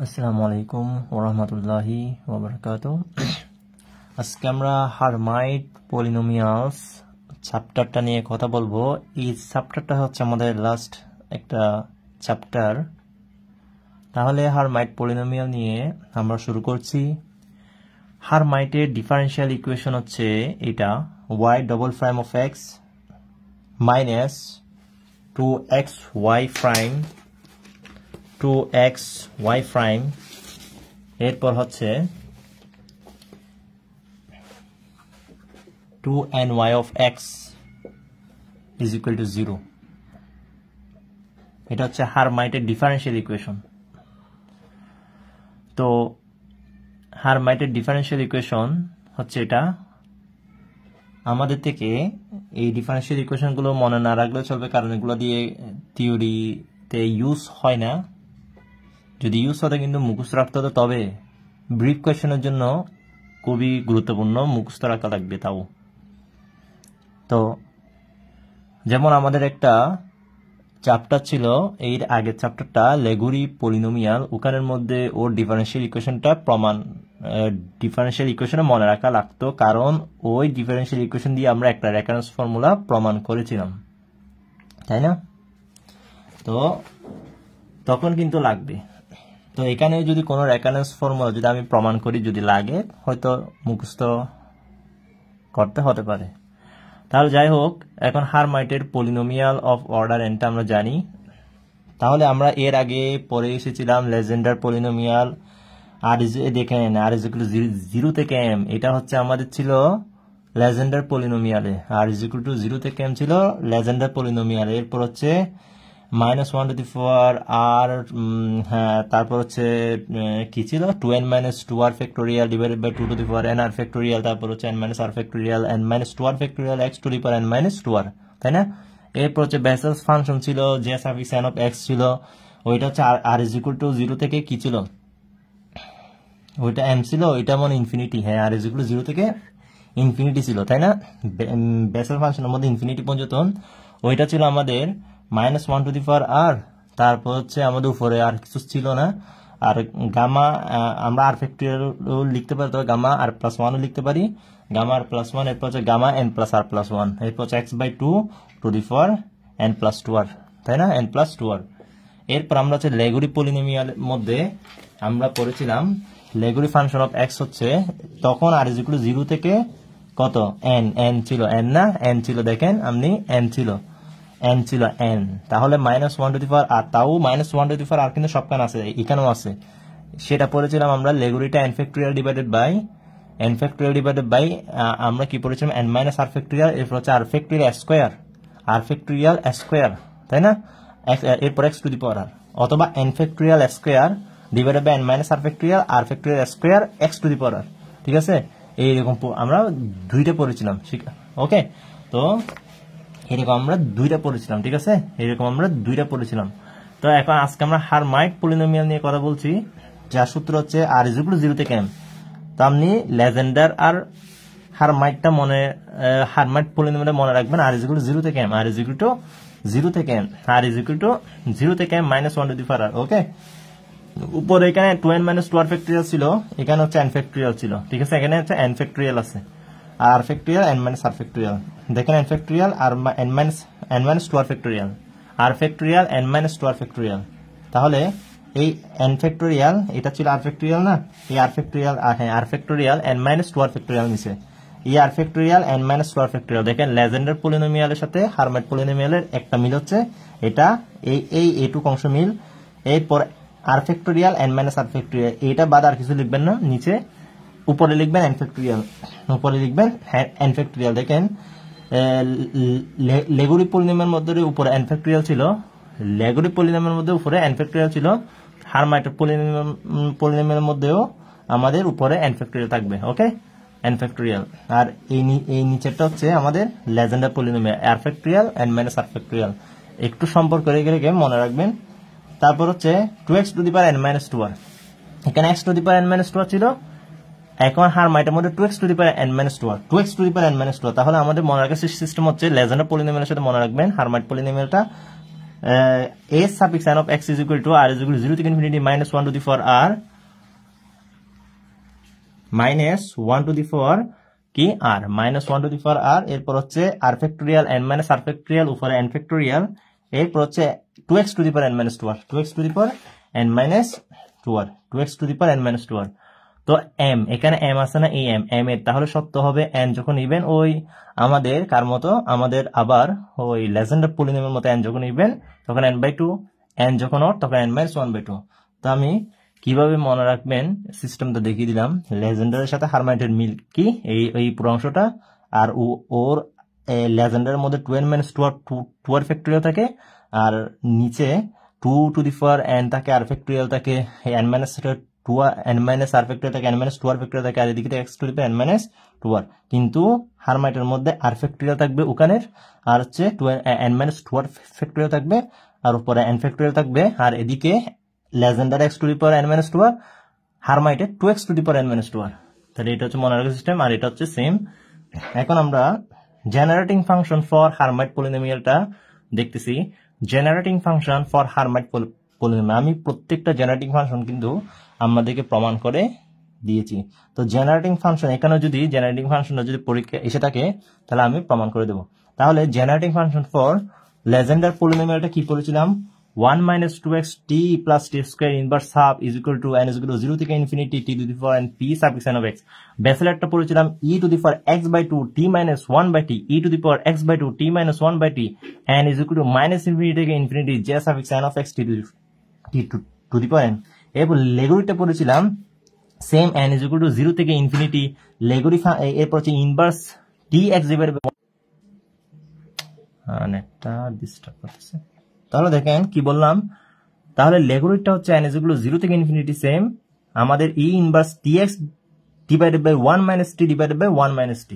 আসসালামু আলাইকুম ওরহমতুল্লাহি ওয়াবারাকাতুহু। আজকে আমরা হারমাইট পলিনোমিয়ালস চ্যাপ্টারটা নিয়ে কথা বলবো। এই চ্যাপ্টারটা হচ্ছে আমাদের লাস্ট একটা চ্যাপ্টার। তাহলে হারমাইট পলিনোমিয়াল নিয়ে আমরা শুরু করছি। হারমাইটের ডিফারেনশিয়াল ইকুয়েশন হচ্ছে এটা y double prime of x minus 2xy prime 2xy prime এরপর হচ্ছে 2ny of x is equal to 0। এটা হচ্ছে হারমাইটের ডিফারেনশিয়াল ইকুয়েশন। তো হারমাইটের ডিফারেনশিয়াল ইকুয়েশন হচ্ছে এটা। আমাদের থেকে এই ডিফারেনশিয়াল ইকুয়েশনগুলো মনে না রাখলেও চলবে, কারণ এগুলো দিয়ে থিওরিতে ইউজ হয় না। যদি ইউজ হতো কিন্তু মুখস্থ রাখতে হতো, তবে ব্রিফ কোয়েশনের জন্য খুবই গুরুত্বপূর্ণ, মুখস্থ রাখা লাগবে তাও। তো যেমন আমাদের একটা চ্যাপ্টার ছিল, এর আগের চ্যাপ্টারটা লেগুরি পলিনোমিয়াল, ওখানের মধ্যে ওর ডিফারেনশিয়াল ইকুয়েশনটা ডিফারেনশিয়াল ইকুয়েশনে মনে রাখা লাগতো, কারণ ওই ডিফারেনশিয়াল ইকুয়েশন দিয়ে আমরা একটা রেফারেন্স ফর্মুলা প্রমাণ করেছিলাম, তাই না? তো তখন কিন্তু লাগবে। তো এখানে যদি কোনো রেফারেন্স ফর্মুলা যদি আমি প্রমাণ করি, যদি লাগে হয়তো মুখস্থ করতে হতে পারে। তাহলে যাই হোক, এখন হারমাইটের পলিনোমিয়াল অফ অর্ডার এনটা আমরা জানি। তাহলে আমরা এর আগে পড়ে এসেছিলাম লেজেন্ডার পলিনোমিয়াল। আর দেখেন আর ইজ ইকুয়াল টু 0 থেকে m, এটা হচ্ছে আমাদের ছিল লেজেন্ডার পলিনোমিয়ালে। আর ইজ ইকুয়াল টু 0 থেকে m ছিল লেজেন্ডার পলিনোমিয়ালে। এরপর হচ্ছে -1 টু দি পাওয়ার r, হ্যাঁ, তারপর হচ্ছে কি ছিল 2n - 2r factorial divided by 2 to the power n r factorial, তারপর হচ্ছে n - r factorial n - 2r factorial x to the power n - 2r, তাই না? এরপর হচ্ছে বেসেলস ফাংশন ছিল, j suffix n of x ছিল, ওইটা হচ্ছে r ইজ ইকুয়াল টু 0 থেকে কি ছিল, ওইটা m ছিল, ওইটা মানে ইনফিনিটি। হ্যাঁ, r ইজ ইকুয়াল টু 0 থেকে ইনফিনিটি ছিল, তাই না? বেসেল ফাংশনের মধ্যে ইনফিনিটি পর্যন্ত ওইটা ছিল আমাদের -1 টু দি পাওয়ার r। তারপর হচ্ছে আমাদের উপরে আর কিছু ছিল না। আর গামা আমরা আর ফ্যাক্টোরিয়াল লিখতে পারি, তবে গামা আর প্লাস 1ও লিখতে পারি, গামা আর প্লাস 1। এরপর হচ্ছে গামা n প্লাস আর প্লাস 1। এরপর হচ্ছে x/2 two the power n plus 2r, তাই না? n plus 2r। এরপর আমরা হচ্ছে লেগুরি পলিনোমিয়ালের মধ্যে আমরা পড়েছিলাম লেগুরি ফাংশন অফ x হচ্ছে, তখন r ইজ ইকুয়াল টু 0 থেকে কত n ছিল, n না, n ছিল, দেখেন আপনি n ছিল n। তাহলে -1 টু দি পাওয়ার r, তাও -1 টু দি পাওয়ার r কিন্তু সবখানে আছে, এখানেও আছে। সেটা পড়েছিলাম আমরা লেগুরিটা n ফ্যাক্টোরিয়াল ডিভাইডেড বাই আমরা কি পড়েছিলাম n - r ফ্যাক্টোরিয়াল। এরপর হচ্ছে r ফ্যাক্টোরিয়াল স্কয়ার, তাই না? এরপর x to the power r, অথবা n factorial square divided by n - r factorial r factorial square x to the power r, ঠিক আছে? এইরকম আমরা দুইটা পড়েছিলাম, ওকে? তো এরকম আমরা দুইটা পড়েছিলাম, ঠিক আছে? এরকম আমরা দুইটা পড়েছিলাম। তো এখন আজকে আমরা হারমাইট পলিনোমিয়াল নিয়ে কথা বলছি, যার সূত্র হচ্ছে r ইজ ইকুয়াল টু 0 থেকে m। তো আপনি লেজেন্ডার আর হারমাইট পলিনোমিয়াল মনে রাখবেন, r ইজ ইকুয়াল টু 0 থেকে m, r is equal to 0 থেকে m, r is equal to 0 থেকে m -1 to the power r, ওকে? উপরে এখানে 2n - 2r ফ্যাক্টোরিয়াল ছিল, এখানে হচ্ছে n ফ্যাক্টোরিয়াল ছিল, ঠিক আছে? এখানে হচ্ছে n ফ্যাক্টোরিয়াল আছে, r factorial n - r factorial, দেখেন n ফ্যাক্টোরিয়াল আর n - 2r factorial, r factorial n - 2r factorial. তাহলে এই n ফ্যাক্টোরিয়াল এটা ছিল r ফ্যাক্টোরিয়াল না, এই r ফ্যাক্টোরিয়াল, হ্যাঁ, r factorial n - 2r factorial নিচে, এই r factorial n - 2r factorial. দেখেন লেজেন্ডার পলিনোমিয়ালের সাথে হারমাইট পলিনোমিয়ালের একটা মিল হচ্ছে এটা, এই এইটুকু অংশ মিল। এরপর r factorial n - r factorial, এটা বাদ আর কিছু লিখবেন না, নিচে উপরে লিখবেন n ফ্যাক্টোরিয়াল, উপরে লিখবেন n ফ্যাক্টোরিয়াল। দেখেন লেগুরি পলিনোমিয়ালের মধ্যে উপরে n ফ্যাক্টোরিয়াল ছিল, লেগুরি পলিনোমিয়ালের মধ্যে উপরে n ফ্যাক্টোরিয়াল ছিল, হারমাইটের পলিনোমিয়ালের মধ্যেও আমাদের উপরে n ফ্যাক্টোরিয়াল থাকবে, ওকে? n factorial. আর এই নিচেরটা হচ্ছে আমাদের Legendre polynomial, r factorial n - r factorial. একটু সম্পর্ক রেখে মনে রাখবেন। তারপর হচ্ছে 2x two the power n - 2r, এখানে x to the power n - 2r ছিল, এখন হারমাইটের মধ্যে 2x two the power n - 2r, 2x two the power n - 2r। তাহলে আমাদের মনে রাখার সিস্টেম হচ্ছে লেজেন্ডার পলিনোমিয়ালের সাথে মনে রাখবেন Hermite পলিনোমিয়ালটা a suffix n of x is equal to r is equal to 0 থেকে infinity minus 1 to the power r minus 1 to the power কি r minus 1 to the power r এরপর হচ্ছে r factorial n minus r factorial উপরে n factorial এরপর হচ্ছে 2x to the power n minus 2r 2x to the power n minus 2r 2x to the power n minus 2r তো m এখানে m আছে না এই m এর তাহলে সত্য হবে n যখন ইভেন ওই আমাদের কার মতো আমাদের আবার ওই লেজেন্ডার পলিনোমিয়াল মতো n যখন ইভেন তখন n/2 n যখন অড তখন n-1/2 তো আমি কিভাবে মনে রাখবেন সিস্টেমটা দেখিয়ে দিলাম লেজেন্ডারের সাথে হারমাইটের মিল কি এই পুরো অংশটা আর ওর লেজেন্ডারের মধ্যে 2n-2r ফ্যাক্টরিয়াল থাকে আর নিচে 2 to the power n থাকে r ফ্যাক্টরিয়াল থাকে n-r ফ্যাক্টরিয়াল থাকে n-2r ফ্যাক্টরিয়াল থাকে আর এদিকে x to the power n-2r কিন্তু হারমাইটের মধ্যে r ফ্যাক্টরিয়াল থাকবে ওখানের আর হচ্ছে n-2r ফ্যাক্টরিয়াল থাকবে আর উপরে n ফ্যাক্টরিয়াল থাকবে আর এদিকে Legendre x to the power n-2r হারমাইটে 2x to the power n-2r তাহলে এটা হচ্ছে মনে রাখার সিস্টেম আর এটা হচ্ছে সেম এখন আমরা জেনারেটিং ফাংশন ফর হারমাইট পলিনোমিয়ালটা দেখতেছি generating function for Hermite polynomial আমি প্রত্যেকটা জেনারেটিং ফাংশন কিন্তু আমাদেরকে প্রমাণ করে দিয়েছি তো জেনারেটিং ফাংশন এখানে যদি জেনারেটিং ফাংশনটা যদি পরীক্ষা এসে থাকে তাহলে আমি প্রমাণ করে দেব তাহলে জেনারেটিং ফাংশন ফর লেজেন্ডার পলিনোমিয়ালটা কি করেছিলাম 1 minus 2x t plus t square inverse half is equal to n is equal to 0 থেকে infinity t to the power n p suffix n of x বেসেলেরটা পড়েছিলাম e to the power x by 2 t minus 1 by t e to the power x by 2 t minus 1 by t n is equal to minus infinity থেকে infinity j suffix n of x t to the power n এরপর লেগরিটা পড়েছিলাম same n is equal to 0 থেকে infinity লেগরি এরপর হচ্ছে inverse dx divided by নেটটা disturb করতেছে তাহলে দেখেন কি বললাম তাহলে লেগরিটা হচ্ছে n is equal to 0 থেকে ইনফিনিটি সেম আমাদের e inverse dx divided by 1 minus t divided by 1 minus t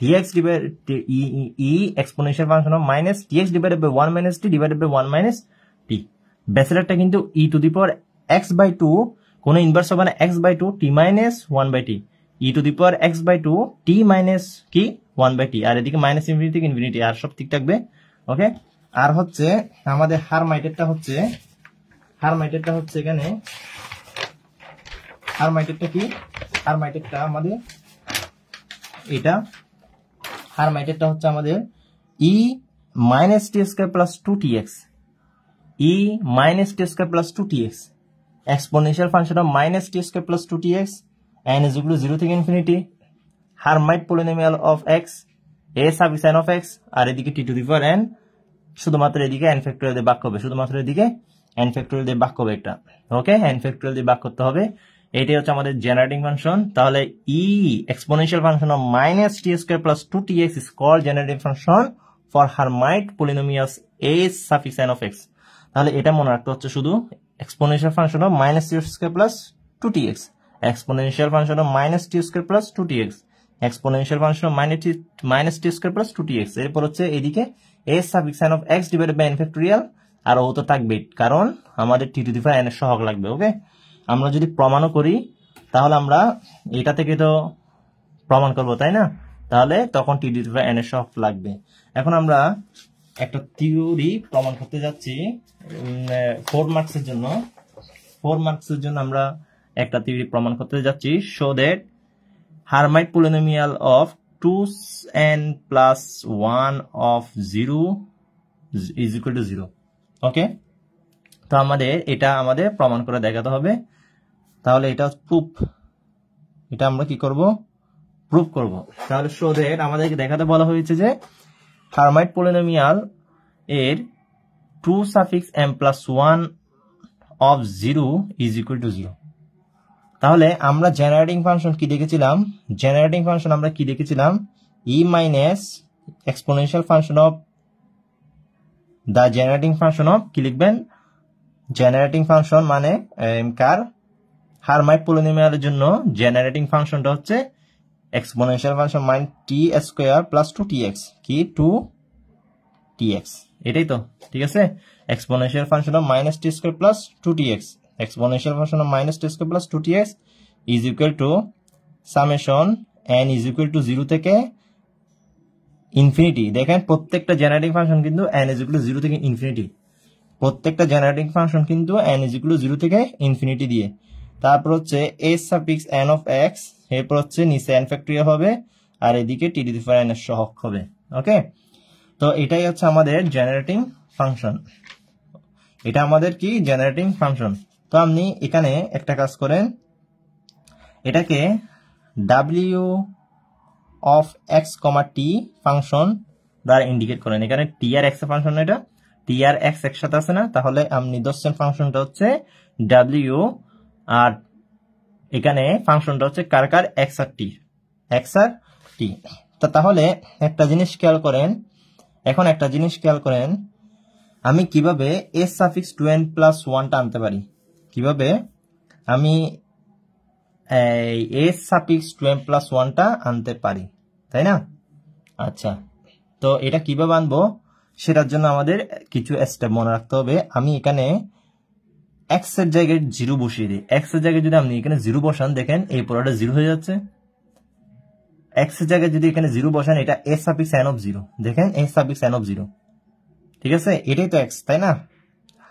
dx divided e exponential function of minus dx divided by 1 minus t divided by 1 minus t বেসেলেরটা কিন্তু e to the power x by 2 কোন inverse হবে না x by 2 t minus 1 by t e to the power x by 2 t minus কি 1 by t আর এদিকে minus infinity থেকে infinity আর সব ঠিক থাকবে ওকে আর হচ্ছে আমাদের হারমাইটেরটা হচ্ছে এখানে হারমাইটেরটা কি হারমাইটেরটা আমাদের এটা হারমাইটেরটা হচ্ছে আমাদের e minus t square plus 2tx e minus t square plus 2tx exponential function of minus t square plus 2tx n is equal to 0 থেকে infinity Hermite polynomial of x a suffix n of x আর এদিকে t to the power n শুধুমাত্র এদিকে n factorial দিয়ে ভাগ হবে শুধুমাত্র এদিকে n factorial দিয়ে ভাগ হবে এটা ওকে n ফ্যাক্টরিয়াল দিয়ে ভাগ করতে হবে এটাই হচ্ছে আমাদের জেনারেটিং ফাংশন তাহলে e exponential function of minus t square plus 2tx is called generating function for Hermite polynomials a suffix n of x তাহলে এটা মনে রাখতে হচ্ছে শুধু exponential function of minus t square plus 2tx exponential function of minus t square plus 2tx exponential function of minus t square plus 2tx এরপর হচ্ছে এদিকে a suffix n of x divided by n factorial আর ও তো থাকবে কারণ আমাদের t to the power n এর সহগ লাগবে ওকে আমরা যদি প্রমাণও করি তাহলে আমরা এটা থেকে তো প্রমাণ করব তাই না তাহলে তখন t to the power n এর সহগ লাগবে এখন আমরা একটা থিওরি প্রমাণ করতে যাচ্ছি 4 মার্কসের জন্য আমরা একটা থিওরি প্রমাণ করতে যাচ্ছি show that Hermite polynomial of 2n plus 1 of 0 is equal to 0 ওকে তো আমাদের প্রমাণ করে দেখাতে হবে তাহলে এটা প্রুফ এটা আমরা কি করব প্রুফ করব তাহলে শো দ্যাট আমাদেরকে দেখাতে বলা হয়েছে যে হারমাইট পলিনোমিয়াল এর 2 suffix m plus 1 of 0 is equal to 0 তাহলে আমরা জেনারেটিং ফাংশন কি দেখেছিলাম e minus exponential function of the generating function of কি লিখবেন জেনারেটিং ফাংশন মানে কার হারমাইট পলিনোমিয়ালের জন্য জেনারেটিং ফাংশনটা হচ্ছে exponential function minus t square plus 2tx কি 2tx এটাই তো ঠিক আছে exponential function of minus t square plus 2tx exponential function of minus t square plus 2tx is equal to summation n is equal to 0 থেকে infinity দেখেন প্রত্যেকটা generating function কিন্তু n is equal to 0 থেকে infinity প্রত্যেকটা generating function কিন্তু n = 0 থেকে infinity দিয়ে, তারপর হচ্ছে s suffix n of x, এরপর হচ্ছে নিচে n ফ্যাক্টরিয়াল হবে আর এদিকে t to the power n এর সহগ হবে। ওকে, তো এটাই হচ্ছে আমাদের জেনারেটিং ফাংশন, এটা আমাদের কি জেনারেটিং ফাংশন। তো আপনি এখানে একটা কাজ করেন, এটাকে w of x, t function দ্বারা ইন্ডিকেট করেন। এখানে t আর x এর ফাংশন, এটা t আর x একসাথে আছে না, তাহলে আপনি ধরছেন ফাংশনটা হচ্ছে w আর এখানে ফাংশনটা হচ্ছে কার x আর t, তো তাহলে একটা জিনিস খেয়াল করেন, এখন একটা জিনিস খেয়াল করেন, আমি কিভাবে s সাফিক্স 2n প্লাস 1টা আনতে পারি, কিভাবে আমি এই s সাফিক্স 2n প্লাস 1টা আনতে পারি, তাই না? আচ্ছা, তো এটা কিভাবে আনবো সেটার জন্য আমাদের কিছু স্টেপ মনে রাখতে হবে। আমি এখানে x এর জায়গায় 0 বসিয়ে দিই, x এর জায়গায় যদি আপনি এখানে 0 বসান, দেখেন এই পুরোটা 0 হয়ে যাচ্ছে। x এর জায়গায় যদি এখানে 0 বসান, এটা s সাফিক্স n অফ 0, দেখেন s সাফিক্স n অফ 0, ঠিক আছে? এটাই তো x, তাই না?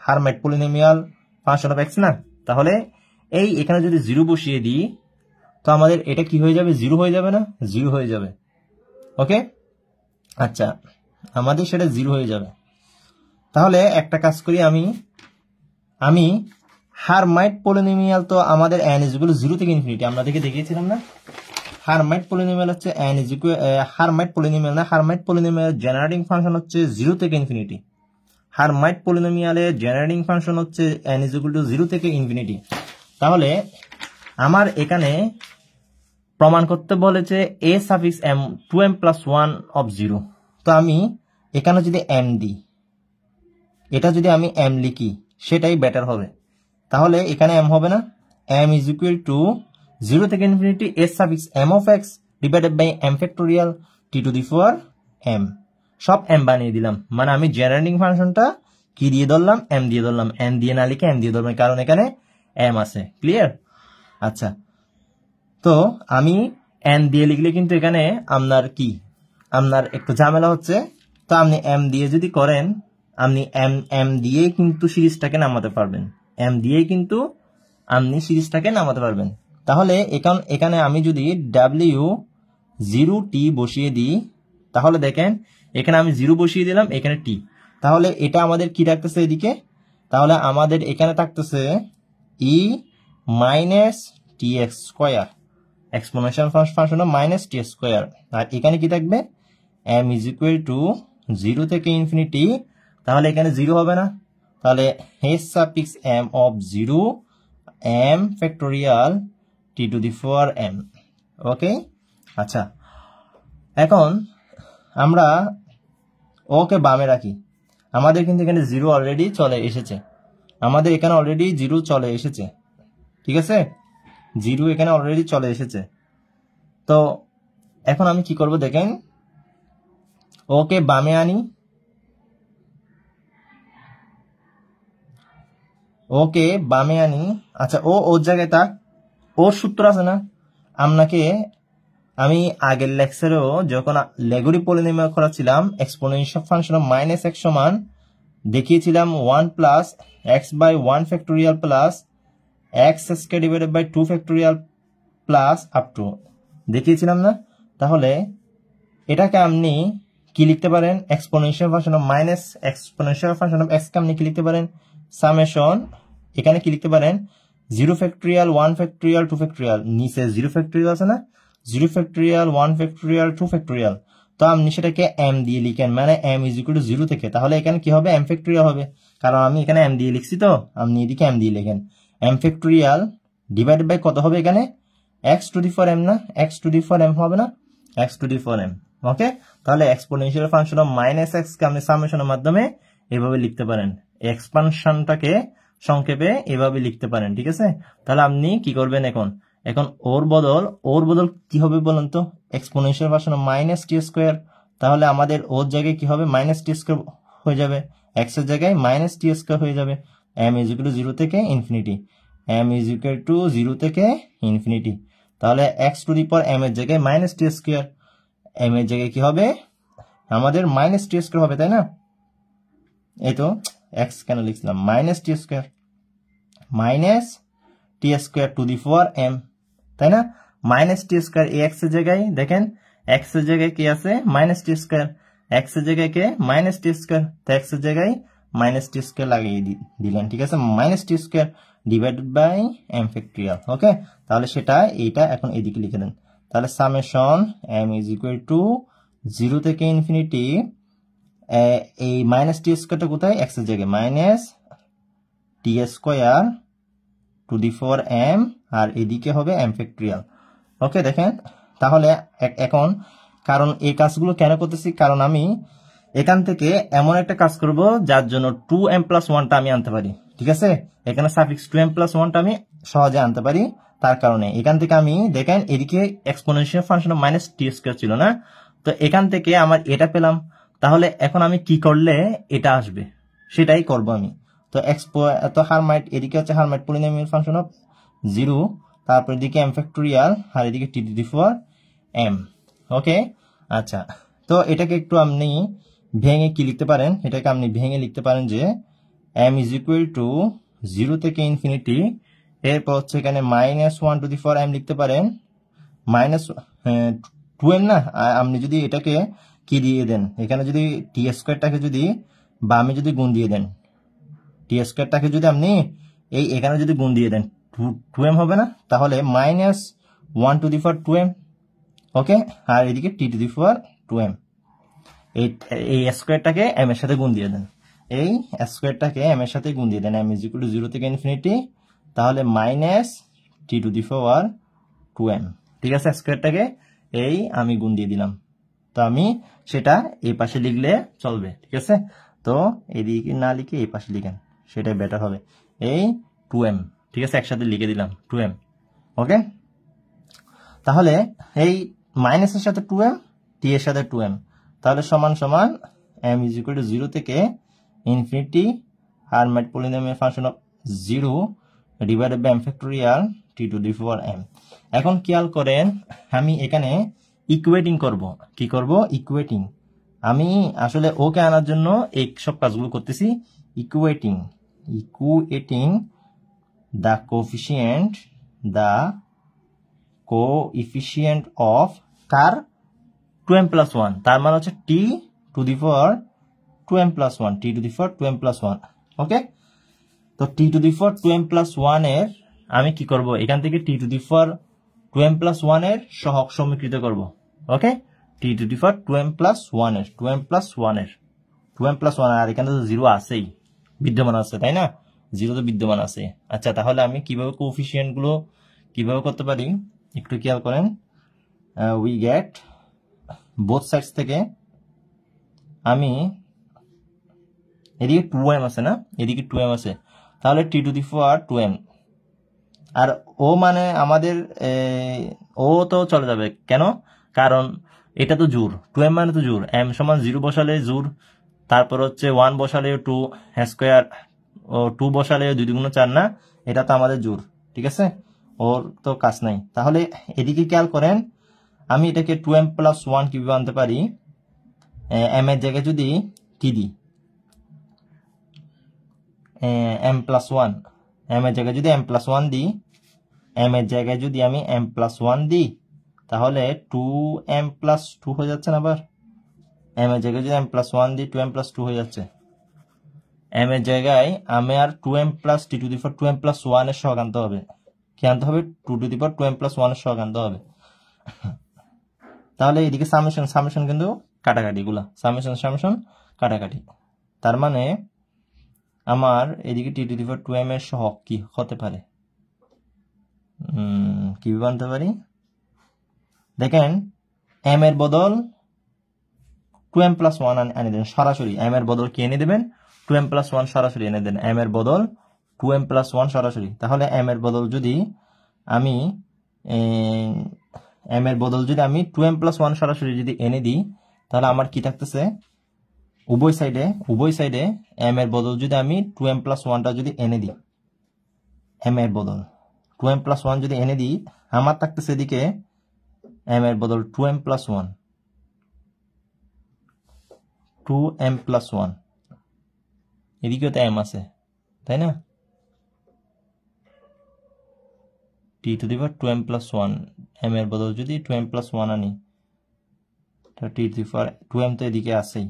Hermite polynomial function of x না? তাহলে এই এখানে যদি 0 বসিয়ে দিই, তো আমাদের এটা কি হয়ে যাবে, 0 হয়ে যাবে না? 0 হয়ে যাবে। ওকে, আচ্ছা, আমাদের সেটা 0 হয়ে যাবে। তাহলে একটা কাজ করি, আমি হারমাইট পলিনোমিয়াল, তো আমাদের n = 0 থেকে ইনফিনিটি, আমরা দেখিয়েছিলাম না? হারমাইট পলিনোমিয়াল হচ্ছে n হারমাইট পলিনোমিয়াল না, হারমাইট পলিনোমিয়াল জেনারেটিং ফাংশন হচ্ছে 0 থেকে ইনফিনিটি। হারমাইট পলিনোমিয়ালের জেনারেটিং ফাংশন হচ্ছে n = 0 থেকে ইনফিনিটি। তাহলে আমার এখানে প্রমাণ করতে বলেছে a suffix m 2m plus 1 of 0। তো আমি এখানে যদি m দিই, এটা যদি আমি m লিখি, সেটাই বেটার হবে। তাহলে এখানে m হবে না, m = 0 থেকে infinity s suffix m of x divided by m factorial t to the power m, সব m বানিয়ে দিলাম। মানে আমি জেনারেটিং ফাংশনটা কি দিয়ে ধরলাম, m দিয়ে ধরলাম, n দিয়ে না লিখে m দিয়ে ধরলাম, কারণ এখানে m আছে। ক্লিয়ার? আচ্ছা, তো আমি n দিয়ে লিখলে কিন্তু এখানে আপনার একটু ঝামেলা হচ্ছে। তো আপনি m দিয়ে যদি করেন, আপনি m দিয়েই কিন্তু সিরিজটাকে নামাতে পারবেন, m দিয়েই কিন্তু আপনি সিরিজটাকে নামাতে পারবেন। তাহলে এখানে আমি যদি w0t বসিয়ে দিই, তাহলে দেখেন এখানে আমি 0 বসিয়ে দিলাম, এখানে t, তাহলে এটা আমাদের কি থাকতেছে এদিকে, তাহলে আমাদের এখানে থাকতেছে e minus tx square, exponential function minus t square, আর এখানে কি থাকবে, m = 0 থেকে ইনফিনিটি, তাহলে এখানে 0 হবে না, তাহলে s suffix m of 0 m factorial t to the power m। ওকে, আচ্ছা, এখন আমরা ওকে বামে রাখি, আমাদের কিন্তু এখানে 0 অলরেডি চলে এসেছে, আমাদের এখানে অলরেডি 0 চলে এসেছে, ঠিক আছে? 0 এখানে অলরেডি চলে এসেছে। তো এখন আমি কি করব, দেখেন, ওকে বামে আনি, ওকে বামে আনি। আচ্ছা, ওর জায়গায় থাক, ওর সূত্র আছে না, আমি আগের লেকচারেও যখন লেগুরি পলিনোমিয়াল করাছিলাম, এক্সপোনেনশিয়াল ফাংশন মাইনাস x সমান দেখিয়েছিলাম 1 plus x by 1 factorial plus x square divided by 2 factorial plus up to, দেখিয়েছিলাম না? তাহলে এটাকে আপনি কি লিখতে পারেন, exponential function of minus exponential function of x কে আপনি কি লিখতে পারেন, সামেশন, এখানে কি লিখতে পারেন, 0 ফ্যাক্টোরিয়াল 1 ফ্যাক্টোরিয়াল 2 ফ্যাক্টোরিয়াল, নিচে 0 ফ্যাক্টোরিয়াল আছে না, 0 ফ্যাক্টোরিয়াল 1 ফ্যাক্টোরিয়াল 2 ফ্যাক্টোরিয়াল, তো আপনি সেটাকে m দিয়ে লিখেন, মানে m = 0 থেকে, তাহলে এখানে কি হবে, m ফ্যাক্টোরিয়াল হবে, কারণ আমি এখানে m দিয়ে লিখছি, তো আপনি এদিকে m দিয়ে লিখেন, m ফ্যাক্টোরিয়াল ডিভাইডেড বাই কত হবে এখানে, x to the power m না, x to the power m হবে না, x to the power m। ওকে, তাহলে exponential function of minus x কে আপনি সামেশনের মাধ্যমে এভাবে লিখতে পারেন, এক্সপানশনটাকে সংক্ষেপে এভাবে লিখতে পারেন, ঠিক আছে? তাহলে আপনি কি করবেন, এখন ওর বদল কি হবে বলুন তো, exponential function of minus t square, তাহলে আমাদের ওর জায়গায় কি হবে, মাইনাস t স্কয়ার হয়ে যাবে, x এর জায়গায় মাইনাস t স্কয়ার হয়ে যাবে, m = 0 থেকে ইনফিনিটি, m = 0 থেকে ইনফিনিটি, তাহলে x to the power m এর জায়গায় মাইনাস t স্কয়ার, m এর জায়গায় কি হবে, আমাদের মাইনাস t স্কয়ার হবে, তাই না? এই তো এক্স কেন লিখছিলাম, minus T square, minus T square to the power M, তাই না? মাইনাস টি স্কোয়ার এই এক্স এর জায়গায় দেখেন, এক্স এর জায়গায় কি আছে, মাইনাস টি স্কোয়ার, এক্স এর জায়গায় কে মাইনাস টি স্কোয়ার, তো এক্স এর জায়গায় মাইনাস টি স্কোয়ার লাগিয়ে দিলেন, ঠিক আছে? Minus T square divided by M factorial. Okay, তাহলে সেটা এইটা এখন এদিকে লিখে দেন। তাহলে summation M is equal to 0 থেকে ইনফিনিটি, এই মাইনাস টি স্কোয়ারটা কোথায়, এক্স এর জায়গায়, minus T square to the power M, আর এদিকে হবে এম ফ্যাক্টরিয়াল। ওকে, দেখেন তাহলে এখন, কারণ এই কাজগুলো কেন করতেছি, কারণ আমি এখান থেকে এমন একটা কাজ করব যার জন্য 2m+1টা আমি আনতে পারি, ঠিক আছে? এখানে সাফিক্স 2m+1টা আমি সহজে আনতে পারি, তার কারণে এখান থেকে আমি দেখেন এদিকে এক্সপোনেনশিয়াল ফাংশন মাইনাস টি স্কোয়ার ছিল না, তো এখান থেকে আমার এটা পেলাম। তাহলে এখন আমি কি করলে এটা আসবে সেটাই করব আমি। তো হারমাইট, এদিকে হচ্ছে হারমাইট পলিনোমিয়াল ফাংশন অফ 0, তারপর এদিকে এম ফ্যাক্টরিয়াল, আর এদিকে টি টু দি পাওয়ার এম। ওকে, আচ্ছা, তো এটাকে একটু আপনি ভেঙে কি লিখতে পারেন, এটাকে আপনি ভেঙে লিখতে পারেন যে এম ইজ ইকুয়াল টু 0 থেকে ইনফিনিটি, এরপর হচ্ছে এখানে -1 টু দি পাওয়ার এম লিখতে পারেন, মাইনাস 2m না, আপনি যদি এটাকে কি দিয়ে দেন, এখানে যদি টি স্কোয়ারটাকে যদি বামে যদি গুণ দিয়ে দেন, টি স্কোয়ারটাকে যদি আপনি এখানে যদি গুণ দিয়ে দেন 2m হবে না, তাহলে -1 টু দি পাওয়ার 2m। ওকে, আর এদিকে টি টু দি পাওয়ার 2m, এই স্কোয়ারটাকে এম এর সাথে গুণ দিয়ে দেন, এই স্কোয়ারটাকে এম এর সাথে গুণ দিয়ে দেন, এম ইজ ইকুয়াল টু 0 থেকে ইনফিনিটি, তাহলে minus T to the power 2m, ঠিক আছে? স্কোয়ারটাকে এই আমি গুণ দিয়ে দিলাম, তো আমি সেটা এই পাশে লিখলে চলবে, ঠিক আছে? তো এদিকে না লিখে এই পাশে লিখেন, সেটাই বেটার হবে, এই 2m, ঠিক আছে? একসাথে লিখে দিলাম 2m। ওকে, তাহলে এই মাইনাসের সাথে 2m, টি এর সাথে 2m, তাহলে সমান সমান m ইজ ইকুয়াল টু 0 থেকে infinity Hermite polynomial function of 0 divided by m factorial t to the power m। এখন খেয়াল করেন, আমি এখানে ইকুয়েটিং করব, কি করব, ইকুয়েটিং। আমি আসলে ওকে আনার জন্য এই সব কাজগুলো করতেছি, equating the coefficient of car 2m+1, তার মানে হচ্ছে টি to the power 2m+1, T to the power 2m+1। ওকে, তো টি টু দি পাওয়ার 2m+1 এর আমি কি করব, এখান থেকে টি টু দি পাওয়ার 2m+1 এর সহগ সমীকৃত করব। ওকে, টি টু দি পাওয়ার 2m+1 এর 2m+1 আর এখানে তো 0 আছেই, বিদ্যমান আছে, তাই না? 0 তো বিদ্যমান আছে। আচ্ছা, তাহলে আমি কিভাবে কোএফিসিয়েন্ট গুলো কিভাবে করতে পারি একটু খেয়াল করেন। উই গেট বোথ সাইডস থেকে, আমি এদিকে 2m আছে না, এদিকে 2m আছে, তাহলে টি টু দি পাওয়ার 2m, আর ও মানে আমাদের ও তো চলে যাবে, কেন? কারণ এটা তো জোর, 2m মানে তো জোর, m সমান 0 বসালে জোর, তারপর হচ্ছে 1 বসালে 2 স্কোয়ার, ও 2 বসালে 2 গুণ 4 না, এটা তো আমাদের জোর, ঠিক আছে? ওর তো কাজ নাই। তাহলে এদিকে খেয়াল করেন, আমি এটাকে 2m+1 কিভাবে আনতে পারি, m এর জায়গায় যদি কি দিই, m+1, m এর জায়গায় যদি m+1 দিই, m এর জায়গায় যদি আমি m+1 দিই, তাহলে 2m+2 হয়ে যাচ্ছে না? আবার m এর জায়গায় যদি m+1 দিই, 2m+2 হয়ে যাচ্ছে। m এর জায়গায় আমি আর 2m+ T to the power 2m+1 এর সহগ আনতে হবে, কি আনতে হবে, 2 টু দি পাওয়ার 2m+1 এর সহগ আনতে হবে। তাহলে এদিকে সামেশন কিন্তু কাটাকাটি, গুলা সামেশন কাটাকাটি, তার মানে আমার এদিকে টি টু দি পাওয়ার 2m এর সহগ কি হতে পারে, কিভাবে আনতে পারি, দেখেন m এর বদল 2m+1 এনে দেন সরাসরি, m এর বদল কি এনে দেবেন, 2m+1 সরাসরি এনে দেন, m এর বদল 2m+1 সরাসরি। তাহলে m এর বদল যদি আমি 2m+1 সরাসরি যদি এনে দিই, তাহলে আমার কি থাকতেছে, উভয় সাইডে m এর বদল যদি আমি 2m+1টা যদি এনে দিই, m এর বদল 2m+1 যদি এনে দিই, আমার থাকতেছে এদিকে m এর বদল 2m+1 2m+1, এদিকেও তো m আছে, তাই না? t to the power 2m plus 1, m এর বদল যদি 2m প্লাস 1 আনি, তো t to the power 2m তো এদিকে আছেই,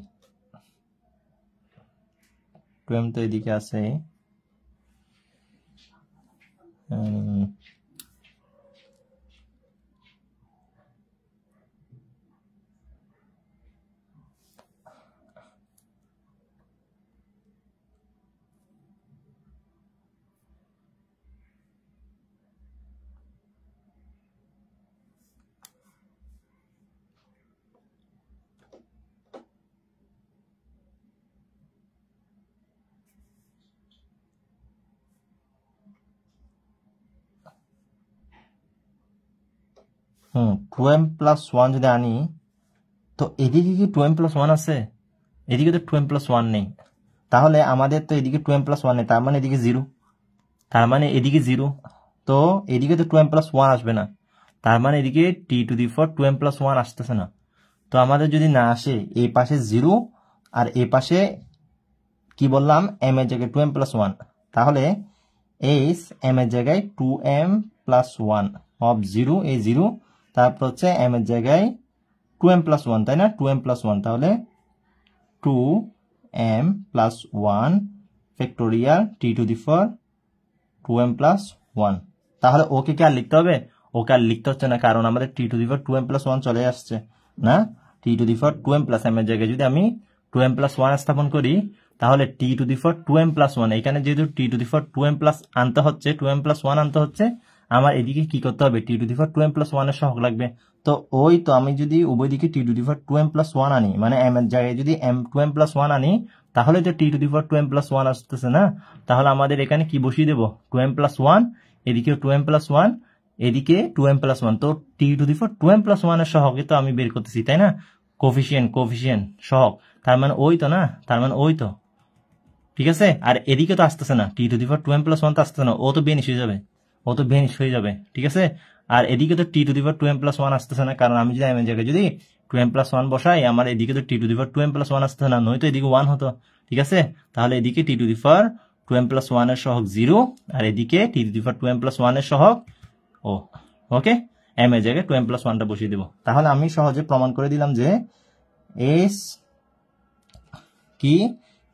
2m তো এদিকে আছে। হুম, 2m প্লাস 1 যদি আনি, তো এদিকে কি 2m প্লাস 1 আছে? এদিকে তো 2m প্লাস 1 নেই, তাহলে আমাদের তো এদিকে 2m প্লাস 1 নেই, তার মানে এদিকে 0, তার মানে এদিকে 0, তো এদিকে তো 2m প্লাস 1 আসবে না, তার মানে এদিকে t to the power 2m plus 1 আসতেছে না। তো আমাদের যদি না আসে, এই পাশে 0 আর এই পাশে কি বললাম, m এর জায়গায় 2m প্লাস 1, তাহলে এইচ m এর জায়গায় 2m প্লাস 1 অফ 0, এই 0, তারপর হচ্ছে m এর জায়গায় 2m প্লাস 1, তাই না? 2m প্লাস 1, তাহলে 2m plus 1 factorial t to the power 2m plus 1। তাহলে ওকে কি আর লিখতে হবে? ওকে আর লিখতে হচ্ছে না, কারণ আমাদের t to the power 2m plus 1 চলে আসছে না। t to the power 2m plus m এর জায়গায় যদি আমি 2m প্লাস 1 স্থাপন করি, তাহলে t to the power 2m plus 1, এখানে যেহেতু t to the power 2m plus আনতে হচ্ছে, 2m প্লাস 1 আনতে হচ্ছে, আমার এদিকে কি করতে হবে, t to the power 2m plus 1 এর সহগ লাগবে। তো ওই তো আমি যদি উভয় দিকে t to the power 2m plus 1 আনি, মানে m এর জায়গায় যদি 2m প্লাস 1 আনি, তাহলে তো t to the power 2m plus 1 আসতেছে না। তাহলে আমাদের এখানে কি বসিয়ে দেবো, 2m প্লাস 1, এদিকে 2m প্লাস 1, এদিকে 2m প্লাস 1, তো t to the power 2m plus 1 এর সহগে তো আমি বের করতেছি, তাই না? কোফিশিয়েন্ট সহগ, তার মানে ওই তো না, তার মানে ওই তো, ঠিক আছে। আর এদিকে তো আসতেছে না, t to the power 2m plus 1 তো আসতেছে না, ও তো বেনিশ হয়ে যাবে, ও তো বেনিশ হয়ে যাবে, ঠিক আছে। আর এদিকে তো t to the power 2m plus 1 আসতেছে না, কারণ আমি যদি m এর জায়গায় যদি 2m প্লাস 1 বসাই, আমার এদিকে তো t to the power 2m plus 1 আসতেছে না, নয়তো এদিকে 1 হতো, ঠিক আছে। তাহলে এদিকে t to the power 2m plus 1 এর সহগ 0, আর এদিকে t to the power 2m plus 1 এর সহগ ও, ওকে, m এর জায়গায় 2m প্লাস 1টা বসিয়ে দেব। তাহলে আমি সহজে প্রমাণ করে দিলাম যে s কি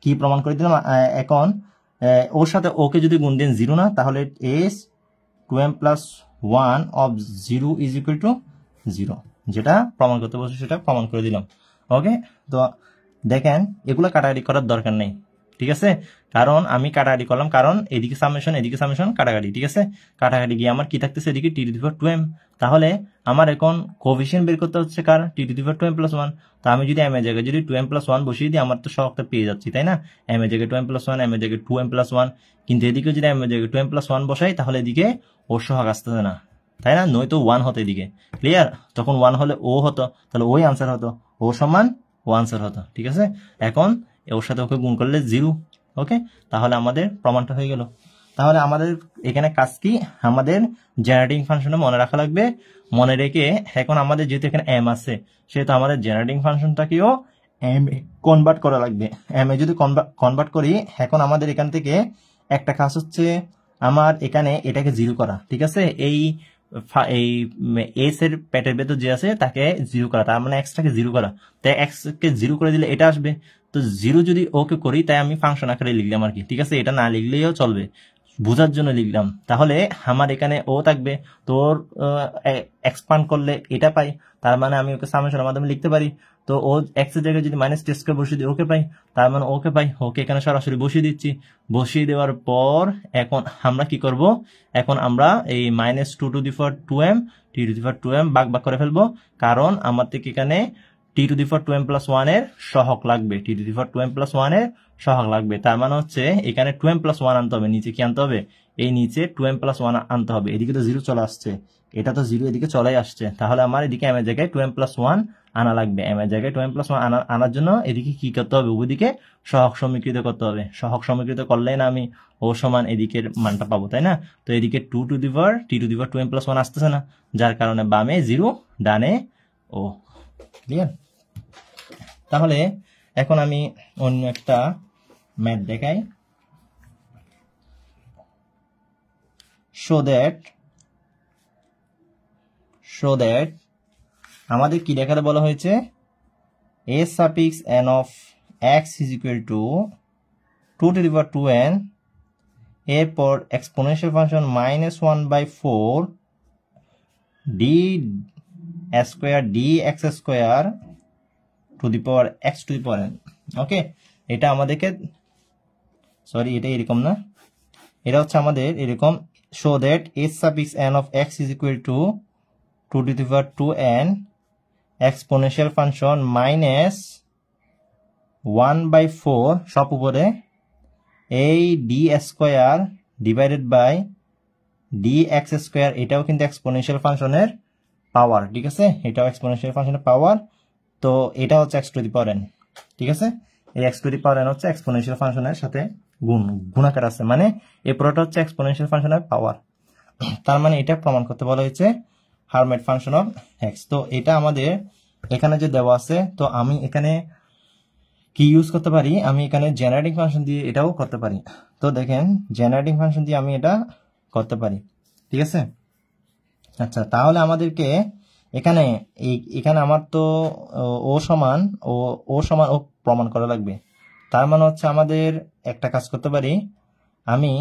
কি প্রমাণ করে দিলাম। এখন ওর সাথে ওকে যদি গুণ দেন 0 না, তাহলে s 2m plus 1 of 0 is equal to 0, যেটা প্রমাণ করতে বলছি সেটা প্রমাণ করে দিলাম। ওকে, তো দেখেন এগুলো কাটাকাটি করার দরকার নেই, ঠিক আছে, কারণ আমি কাটাকাটি করলাম, কারণ এদিকে সামেশন কাটাকাটি, ঠিক আছে। কাটাকাটি গিয়ে আমার কি থাকতেছে, এদিকে t to the power 2m, তাহলে আমার এখন কোএফিশিয়েন্ট বের করতে হচ্ছে কার, t to the power 2m plus 1। তো আমি যদি m এর জায়গায় যদি 2m প্লাস 1 বসিয়ে দিই, আমার তো সহগটা পেয়ে যাচ্ছি, তাই না? m এর জায়গায় 2m প্লাস 1, m এর জায়গায় 2m প্লাস 1, কিন্তু এদিকে যদি m এর জায়গায় 2m প্লাস 1 বসাই, তাহলে এদিকে ওর সহগ আসতেছে না, তাই না? নয়তো 1 হতো এদিকে, ক্লিয়ার? তখন 1 হলে ও হতো, তাহলে ওই আনসার হতো, ও সমান ও আনসার হতো, ঠিক আছে। এখন ওর সাথে ওকে গুণ করলে 0, ওকে, তাহলে আমাদের প্রমাণটা হয়ে গেল। তাহলে আমাদের এখানে কাজ কি, আমাদের জেনারেটিং ফাংশনে মনে রাখা লাগবে, মনে রেখে এখন আমাদের যেহেতু এখানে m আছে, সেহেতু আমাদের জেনারেটিং ফাংশনটাকেও m এ কনভার্ট করা লাগবে। m এ যদি কনভার্ট করি, এখন আমাদের এখান থেকে একটা কাজ হচ্ছে আমার এখানে এটাকে 0 করা, ঠিক আছে। এই এস এর প্যাটের ভেতর যে আছে তাকে 0 করা, তার মানে এক্সটাকে 0 করা, তাই এক্স কে 0 করে দিলে এটা আসবে। তো 0 যদি ওকে করি, তাই আমি ফাংশন আকারে লিখলাম আর কি, ঠিক আছে। এটা না লিখলেও চলবে, বোঝার জন্য লিখলাম। তাহলে আমার এখানে ও থাকবে, তোর এক্সপান্ড করলে এটা পাই, তার মানে আমি ওকে সামেশনের মাধ্যমে লিখতে পারি। তো ও এক্স এর জায়গায় যদি মাইনাস টি স্কয়ার বসিয়ে দিই, ওকে পাই, তার মানে ওকে পাই, ওকে এখানে সরাসরি বসিয়ে দিচ্ছি। বসিয়ে দেওয়ার পর এখন আমরা কি করব, এখন আমরা এই -2 to the power 2m t to the power 2m ভাগ করে ফেলবো, কারণ আমার থেকে এখানে t to the power 2m plus 1 এর সহগ লাগবে, t to the power 2m plus 1 এর সহগ লাগবে। তার মানে হচ্ছে এখানে 2m প্লাস 1 আনতে হবে, নিচে কি আনতে হবে, এই নিচে 2m প্লাস 1 আনতে হবে। এদিকে তো 0 চলে আসছে, এটা তো 0 এদিকে চলে আসছে, তাহলে আমার এদিকে m এর জায়গায় 2m প্লাস 1 আনা লাগবে। m এর জায়গায় 2m প্লাস 1 আনার জন্য এদিকে কি করতে হবে, উভয়দিকে সহগ সমীকৃত করতে হবে। সহগ সমীকৃত করলে না আমি ও সমান এদিকের মানটা পাবো, তাই না? তো এদিকে 2 to the power t to the power 2m plus 1 আসতেছে না, যার কারণে বামে 0, ডানে ও, ক্লিয়ার? তাহলে এখন আমি অন্য একটা ম্যাথ দেখাই show that আমাদের কি দেখাতে বলা হয়েছে a suffix n of x is equal to 2 to the power 2n এরপর exponential function minus 1 by 4 d square dx square to the power x to the power n ওকে এটা আমাদেরকে sorry এটা এরকম না এটা হচ্ছে আমাদের এরকম show that a suffix n of x is equal to 2 to the power 2n exponential function minus 1 by 4 সব উপরে a d square divided by dx square এটাও কিন্তু এক্সপোনেনশিয়াল ফাংশনের পাওয়ার ঠিক আছে এটাও এক্সপোনেনশিয়াল ফাংশনের পাওয়ার তো এটা হচ্ছে x to the power n ঠিক আছে এই x to the power n হচ্ছে এক্সপোনেনশিয়াল ফাংশনের সাথে গুণাকার আছে মানে এই পুরোটা হচ্ছে এক্সপোনেনশিয়াল ফাংশনের পাওয়ার তার মানে এটা প্রমাণ করতে বলা হয়েছে হারমাইট ফাংশন অফ x তো এটা আমাদের এখানে যে দেওয়া আছে তো আমি এখানে কি ইউজ করতে পারি আমি এখানে জেনারেটিং ফাংশন দিয়ে এটাও করতে পারি তো দেখেন জেনারেটিং ফাংশন দিয়ে আমি এটা করতে পারি ঠিক আছে আচ্ছা তাহলে আমাদেরকে এখানে এখানে আমার তো ও সমান ও প্রমাণ করা লাগবে তার মানে হচ্ছে আমাদের একটা কাজ করতে পারি আমি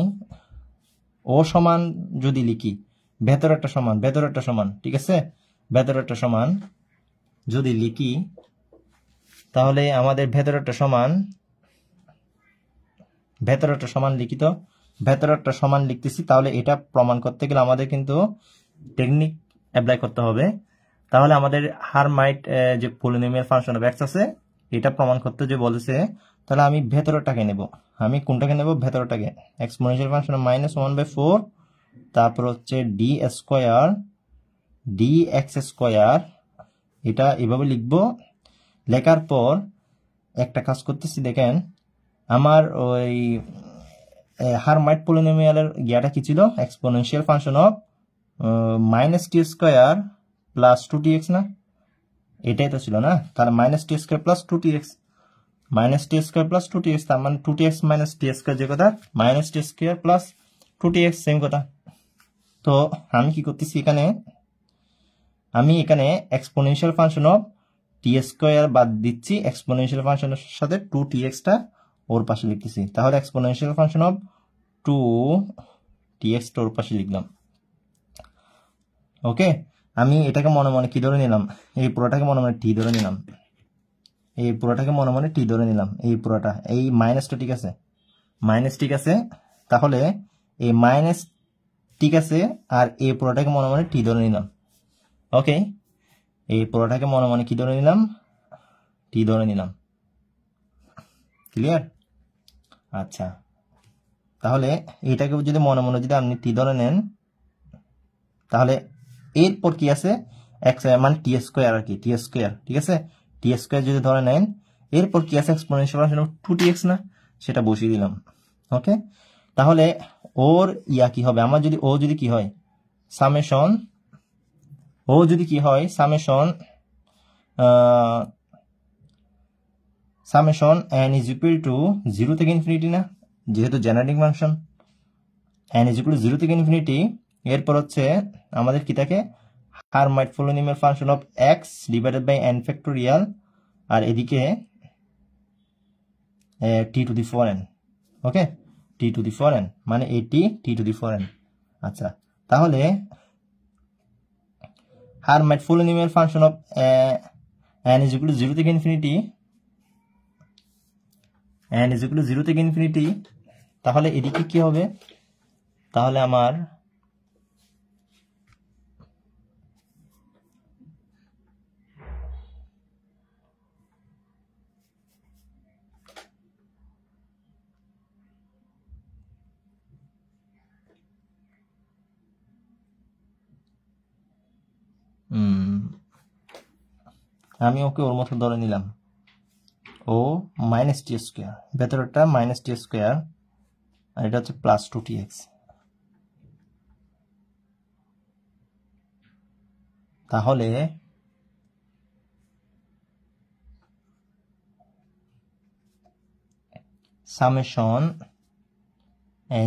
ও সমান যদি লিখি ভেতরেরটা সমান ঠিক আছে ভেতরেরটা সমান যদি লিখি তাহলে আমাদের ভেতরেরটা সমান লিখিত ভেতরেরটা সমান লিখতেছি তাহলে এটা প্রমাণ করতে গেলে আমাদের কিন্তু টেকনিক অ্যাপ্লাই করতে হবে তাহলে আমাদের হারমাইট যে পলিনোমিয়াল ফাংশন অফ x আছে এটা প্রমাণ করতে যে বলেছে তাহলে আমি ভেতরেরটাকে নেব আমি কোনটাকে নেব ভেতরেরটাকে এক্সপোনেনশিয়াল ফাংশন -1/4 তারপর হচ্ছে d স্কয়ার dx স্কয়ার এটা এভাবে লিখব লেখার পর একটা কাজ করতেছি দেখেন আমার ওই হারমাইট পলিনোমিয়ালের ইয়াটা কি ছিল exponential function of -t square plus 2tx না এটাই তো ছিল না তাহলে -t square plus 2tx -t square plus 2tx তার মানে 2tx - t স্কয়ার যে কথা -t square plus 2tx same কথা তো আমি কি করতেছি আমি এখানে exponential function of t square বাদ দিচ্ছি এক্সপোনেনশিয়াল ফাংশনের সাথে 2tx টা ওর পাশে লিখতেছি তাহলে এক্সপোনেনশিয়াল ফাংশন অফ 2tx টা ওর পাশে লিখলাম ওকে আমি এটাকে মনে মনে কি ধরে নিলাম এই পুরোটাকে মনে মনে t ধরে নিলাম এই পুরোটাকে মনে মনে t ধরে নিলাম এই পুরোটা এই মাইনাসটা ঠিক আছে মাইনাস ঠিক আছে তাহলে এই মাইনাস ঠিক আছে আর এই পুরোটাকে মনে মনে t ধরে নিলাম ওকে এই পুরোটাকে মনে মনে কি ধরে নিলাম t ধরে নিলাম ক্লিয়ার আচ্ছা তাহলে এটাকে যদি মনে মনে যদি আপনি t ধরে নেন তাহলে এরপর কি আছে x মানে t স্কয়ার আর কি t স্কয়ার ঠিক আছে t স্কয়ার যদি ধরে নেন এরপর কি আছে এক্সপোনেনশিয়াল ফাংশন অফ 2tx না সেটা বসিয়ে দিলাম ওকে তাহলে ওর ইয়া কি হবে আমার যদি ও যদি কি হয় summation n is equal to 0 থেকে ইনফিনিটি না যেহেতু generating function n is equal to 0 থেকে ইনফিনিটি এরপর হচ্ছে আমাদের কি থাকে Hermite polynomial function of x divided by n factorial আর এদিকে t to the 4n okay t to the 4n মানে t টু দি 4n আচ্ছা তাহলে Hermite polynomial function of n is equal to 0 থেকে infinity n is equal to 0 থেকে infinity তাহলে এদিকে কি হবে তাহলে আমার আমি ওকে ওর মতো ধরে নিলাম ও -t স্কয়ার ভেতরটা -t স্কয়ার আর এটা হচ্ছে প্লাস 2tx তাহলে summation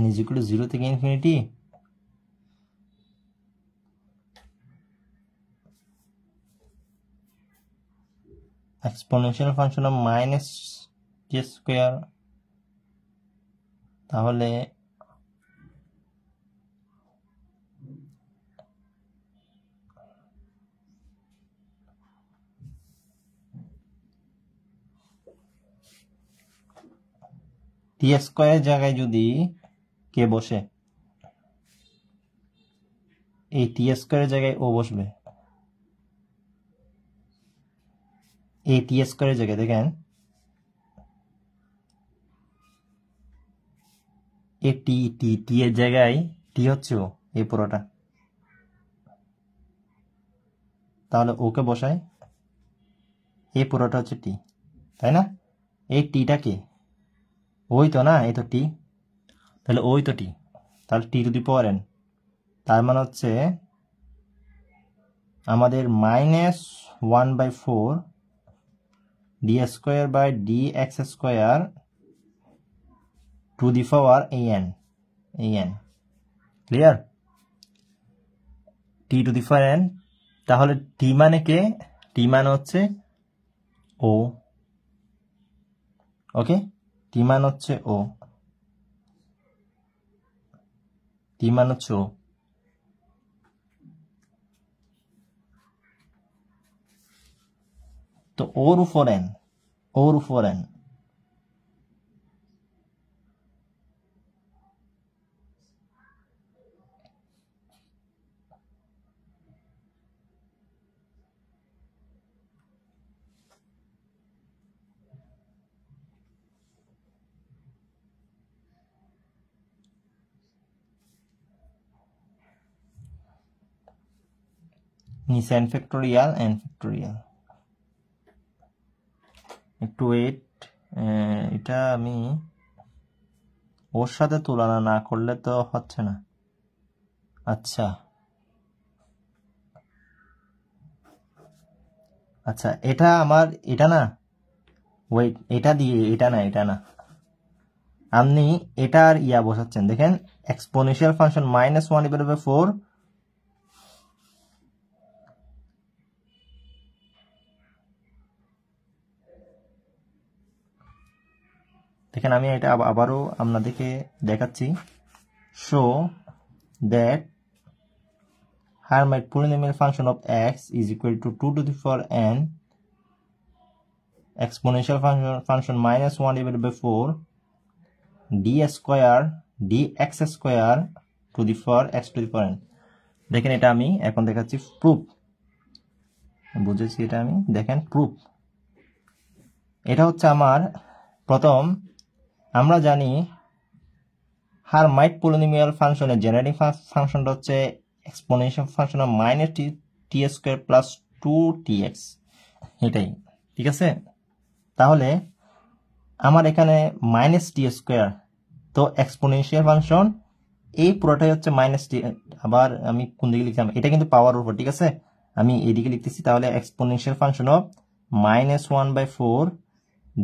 n is equal to 0 থেকে infinity exponential function of minus T square, তাহলে টি স্কোয়ারের জায়গায় যদি কে বসে, এই টি স্কোয়ারের জায়গায় ও বসবে। এই টি স্কোয়ারের জায়গায় দেখেন এ টি টি টি এর জায়গায় টি হচ্ছে ও, এই পুরোটা, তাহলে ওকে বসায়, এই পুরোটা হচ্ছে টি, তাই না? এই টিটা কি ওই তো না, এই তো টি, তাহলে ওই তো টি, তাহলে টি টু দি পাওয়ার n, তার মানে হচ্ছে আমাদের -1/4 D square by d x square to the power an, clear? T to the power n, তাহলে টি মানে কে? টি মানে হচ্ছে ও, ওকে, টি মান হচ্ছে ও, টি মান হচ্ছে ও। তো ওর উপর n, ওর উপর n, নিচে n ফ্যাক্টোরিয়াল, একটু ওয়েট, এটা আমি ওর সাথে তুলনা না করলে তো হচ্ছে না। আচ্ছা আচ্ছা, এটা আমার, এটা না, ওয়েট, এটা দিয়ে, এটা না, এটা না, আপনি এটা আর ইয়া বসাচ্ছেন। দেখেন এক্সপোনেনশিয়াল ফাংশন -1/4, দেখেন আমি এটা আবারও আপনাদেরকে দেখাচ্ছি। Show that Hermite polynomial function of x is equal to 2 to the power n exponential function -1/4 d square dx square to the power x to the power n। দেখেন এটা আমি এখন দেখাচ্ছি প্রুফ, বুঝেছি এটা আমি, দেখেন প্রুফ। এটা হচ্ছে আমার প্রথম, আমরা জানি Hermite polynomial ফাংশনের জেনারেটিং ফাংশনটা হচ্ছে exponential function of T square plus 2tx, এটাই, ঠিক আছে? তাহলে আমার এখানে টি স্কোয়ার, তো এক্সপোনেনশিয়াল ফাংশন এই পুরোটাই হচ্ছে টি, আবার আমি কোন দিকে লিখলাম, এটা কিন্তু পাওয়ার উপর, ঠিক আছে? আমি এইদিকে লিখতেছি, তাহলে exponential function of -1/4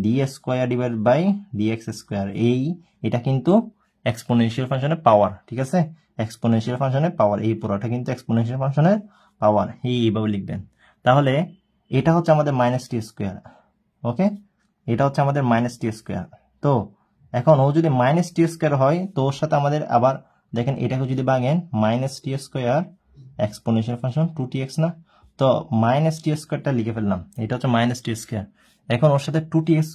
D square divide by d x square, এটা কিন্তু এক্সপোনেনশিয়াল ফাংশনের পাওয়ার, ঠিক আছে? এক্সপোনেনশিয়াল ফাংশনের পাওয়ার, এই পুরোটা কিন্তু এক্সপোনেনশিয়াল ফাংশনের পাওয়ার, এইভাবে লিখবেন। তাহলে এটা হচ্ছে আমাদের টি স্কোয়ার, ওকে, এটা হচ্ছে আমাদের টি স্কোয়ার। তো এখন ও যদি টি স্কোয়ার হয়, তো ওর সাথে আমাদের আবার দেখেন এটাকে যদি ভাঙেন টি স্কোয়ার এক্সপোনেনশিয়াল ফাংশন 2tx না, তো টি স্কোয়ারটা লিখে ফেললাম, এটা হচ্ছে টি স্কোয়ার। এখন ওর সাথে 2tx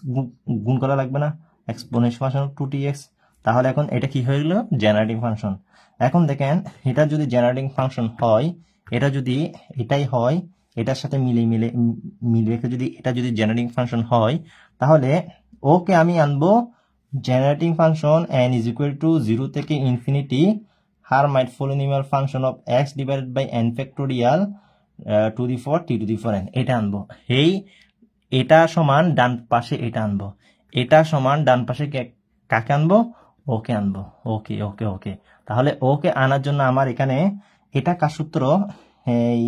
গুণ করা লাগবে না, এক্সপোনেনশিয়াল ফাংশন 2tx, তাহলে এখন এটা কি হয়ে গেল? Generating function. এখন দেখেন এটা যদি জেনারেটিং ফাংশন হয়, এটা যদি এটাই হয়, এটার সাথে মিলে রেখে যদি এটা যদি জেনারেটিং ফাংশন হয়, তাহলে ওকে আমি আনবো generating function n is equal to 0 থেকে infinity Hermite polynomial function of x divided by n factorial to the power t to the power n, এটা আনবো। এটা সমান ডান পাশে এটা আনবো, এটা সমান ডান পাশে কাকে আনবো? ওকে আনবো। ওকে ওকে ওকে, তাহলে ওকে আনার জন্য আমার এখানে এটা কার সূত্র? এই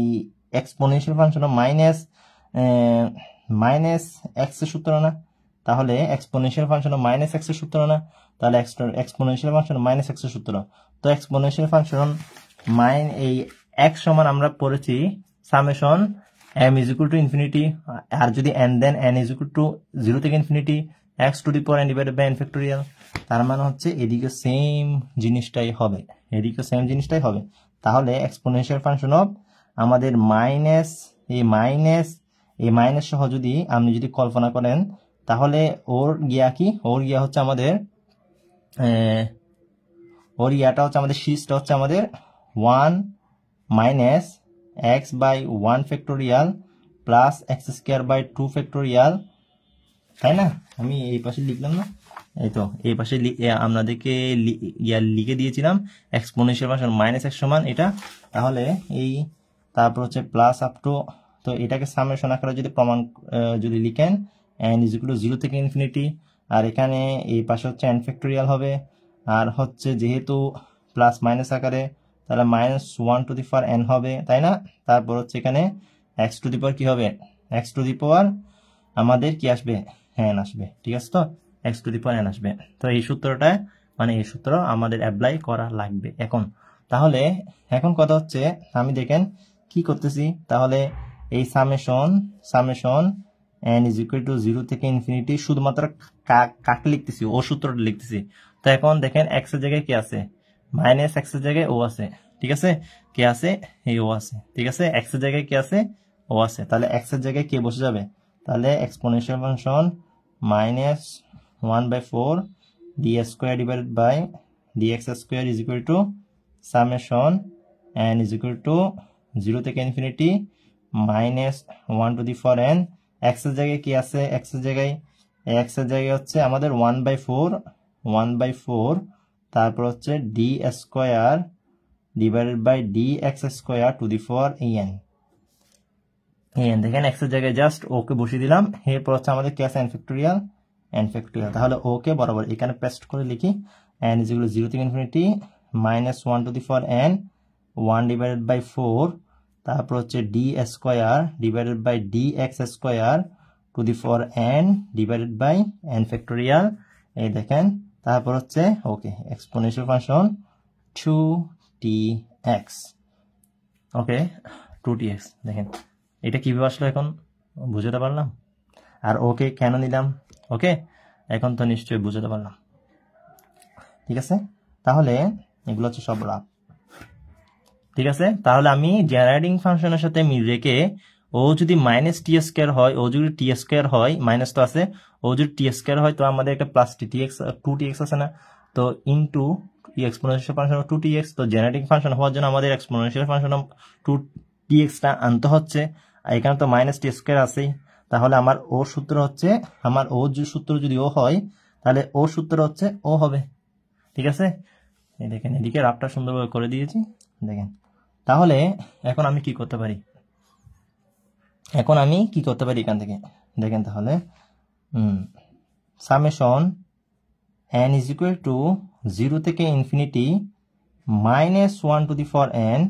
এক্সপোনেনশিয়াল ফাংশন মাইনাস এক্স এর সূত্র না? তাহলে এক্সপোনেনশিয়াল ফাংশন মাইনাস এক্স এর সূত্র না, তাহলে এক্সপোনেনশিয়াল ফাংশন মাইনাস এক্স এর সূত্র। তো এক্সপোনেনশিয়াল ফাংশন এই এক্স সমান আমরা পড়েছি summation m is equal to infinity, আর যদি n then n is equal to 0 থেকে infinity x to the power n divided by n factorial. তার মানে হচ্ছে এদিকে সেম জিনিসটাই হবে, এদিকে সেম জিনিসটাই হবে। তাহলে এক্সপোনেনশিয়াল ফাংশন অফ আমাদের এই মাইনাস সহ যদি আপনি যদি কল্পনা করেন, তাহলে ওর গিয়া হচ্ছে আমাদের ইয়াটা হচ্ছে আমাদের শীষটা হচ্ছে আমাদের 1 minus x by 1 factorial plus x square by 2 factorial, তাই না? আমি এই পাশে লিখলাম না, এই তো এই পাশে আপনাদেরকে লিখে দিয়েছিলাম এক্সপোনেনশিয়াল ফাংশন মাইনাস এক্স সমান এটা। তাহলে এই তারপর হচ্ছে প্লাস আপ টু, তো এটাকে সামেশন আকারে যদি প্রমাণ যদি লিখেন n ইজ ইকুয়াল টু 0 থেকে ইনফিনিটি, আর এখানে এই পাশে হচ্ছে n ফ্যাক্টোরিয়াল হবে, আর হচ্ছে যেহেতু প্লাস মাইনাস আকারে তাহলে minus 1 to the power n হবে, তাই না? তারপর হচ্ছে এখানে x টু দি পাওয়ার কি হবে, x টু দি পাওয়ার আমাদের কি আসবে, n আসবে, ঠিক আছে? তো x to the power n আসবে। তো এই সূত্রটা এই সূত্র আমাদের অ্যাপ্লাই করা লাগবে এখন। তাহলে এখন কথা হচ্ছে আমি দেখেন কি করতেছি, তাহলে এই summation n is equal to 0 থেকে ইনফিনিটি শুধুমাত্র কাকে লিখতেছি, ও সূত্রটা লিখতেছি। তো এখন দেখেন x এর জায়গায় কি আছে, মাইনাস x এর জায়গায় ও আছে, ঠিক আছে? কে আছে, এই ও আছে, ঠিক আছে? x এর জায়গায় কি আছে, ও আছে, তাহলে x এর জায়গায় কে বসে যাবে, তাহলে exponential function minus 1/4 D square divided by dx square is equal to summation n is equal to 0 থেকে infinity minus 1 to the power n। x এর জায়গায় কি আছে, x এর জায়গায় হচ্ছে আমাদের 1/4 তারপর হচ্ছে D square divided by dx square to the power n। দেখেন x এর জায়গায় জাস্ট ওকে বসিয়ে দিলাম, এরপর হচ্ছে আমাদের কি আছে n ফ্যাক্টোরিয়াল। তাহলে ওকে বরাবর এখানে পেস্ট করে লিখি n ইজ ইকুয়াল টু 0 থেকে infinity minus 1 to the power n 1 divided by 4, তারপর হচ্ছে D square divided by dx square to the power n divided by n factorial. এই দেখেন তারপর হচ্ছে ওকে এক্সপোনেনশিয়াল ফাংশন 2tx, ওকে 2tx। দেখেন এটা কিভাবে আসলো এখন বুঝতে পারলাম, আর ওকে কেন নিলাম, ওকে এখন তো নিশ্চয়ই বুঝতে পারলাম, ঠিক আছে? তাহলে এগুলো হচ্ছে সব লাভ, ঠিক আছে? তাহলে আমি জেনারেটিং ফাংশনের সাথে রেখে ও যদি মাইনাস টি স্কোয়ার হয়, ও যদি টি স্কোয়ার হয়, মাইনাস তো আছে, ও যদি টি স্কোয়ার হয় তো আমাদের একটা প্লাস টু টি এক্স আছে না, তো into exponential function of 2tx। তো জেনারেটিং ফাংশন হওয়ার জন্য আমাদের এক্সপোনেনশিয়াল ফাংশন অফ 2tx টা আনতে হচ্ছে, আর এখানে তো মাইনাস টি স্কোয়ার আছেই। তাহলে আমার ও সূত্র হচ্ছে, আমার ও যে সূত্র যদি ও হয় তাহলে ও সূত্র হচ্ছে ও হবে, ঠিক আছে? এই দেখেন এদিকে রাফটা সুন্দরভাবে করে দিয়েছি, দেখেন। তাহলে এখন আমি কি করতে পারি, এখান থেকে দেখেন, তাহলে summation n is equal to 0 থেকে infinity minus 1 to the power n,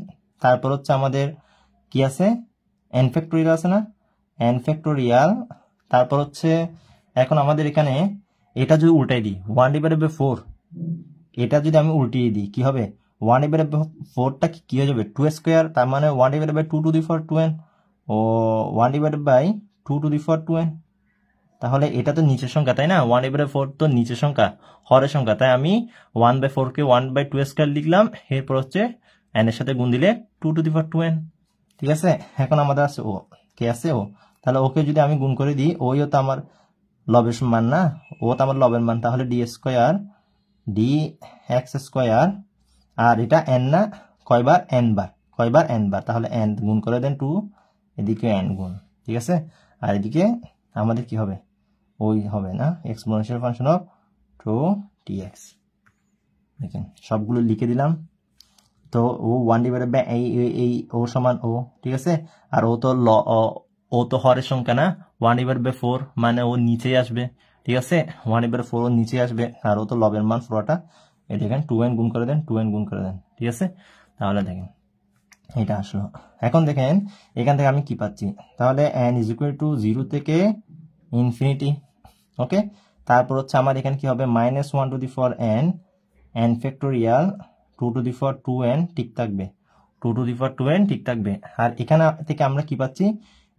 তারপর হচ্ছে আমাদের কি আছে n ফ্যাক্টোরিয়াল আছে না, n ফ্যাক্টোরিয়াল। তারপর হচ্ছে এখন আমাদের এখানে এটা যদি উল্টাই দিই 1 ডিভাইডেড বাই 4, এটা যদি আমি উল্টিয়ে দিই কি হবে, 1 ডিভাইডেড বাই 4টা কি হয়ে যাবে 2 স্কোয়ার, তার মানে 1 divided by 2 to the power 2n ও 1 divided by 2 to the power 2n। তাহলে এটা তো নিচের সংখ্যা, তাই না? 1/4 তো নিচের সংখ্যা, হরের সংখ্যা, তাই আমি 1/4 কে 1/2 স্কয়ার লিখলাম, এরপর হচ্ছে n এর সাথে গুণ দিলে 2 টু দি পাওয়ার 2n, ঠিক আছে? এখন আমাদের আছে ও, কে আছে ও, তাহলে ওকে যদি আমি গুণ করে দিই, ওই তো আমার লবের মান না, ও তো আমার লবের মান, তাহলে ডি স্কোয়ার dx স্কোয়ার, আর এটা n না, কয়বার n বার, তাহলে n গুণ করে দেন 2, এদিকে n গুণ, ঠিক আছে? আর এদিকে আমাদের কি হবে, ওই হবে না এক্সপোনেনশিয়াল ফাংশন অফ 2tx। দেখেন সবগুলো লিখে দিলাম। তো ও 1 ডিভাইডেড বাই এই ও সমান ও, ঠিক আছে? আর ও তো হরের সংখ্যা না, 1 ডিভাইডেড বাই 4 মানে ও নিচেই আসবে, ঠিক আছে? 1 ডিভাইডেড 4 ও নিচে আসবে, আর ও তো লবের মান পুরোটা। এই দেখেন 2n গুণ করে দেন, ঠিক আছে? তাহলে দেখেন এটা আসলো। এখন দেখেন এখান থেকে আমি কি পাচ্ছি, তাহলে n ইজ ইকুয়াল টু 0 থেকে ইনফিনিটি, ওকে, তারপর হচ্ছে আমার এখানে কি হবে -1 to the power n factorial 2 to the power 2n ঠিক থাকবে, 2 টু দি পাওয়ার 2n ঠিক থাকবে। আর এখানে থেকে আমরা কি পাচ্ছি,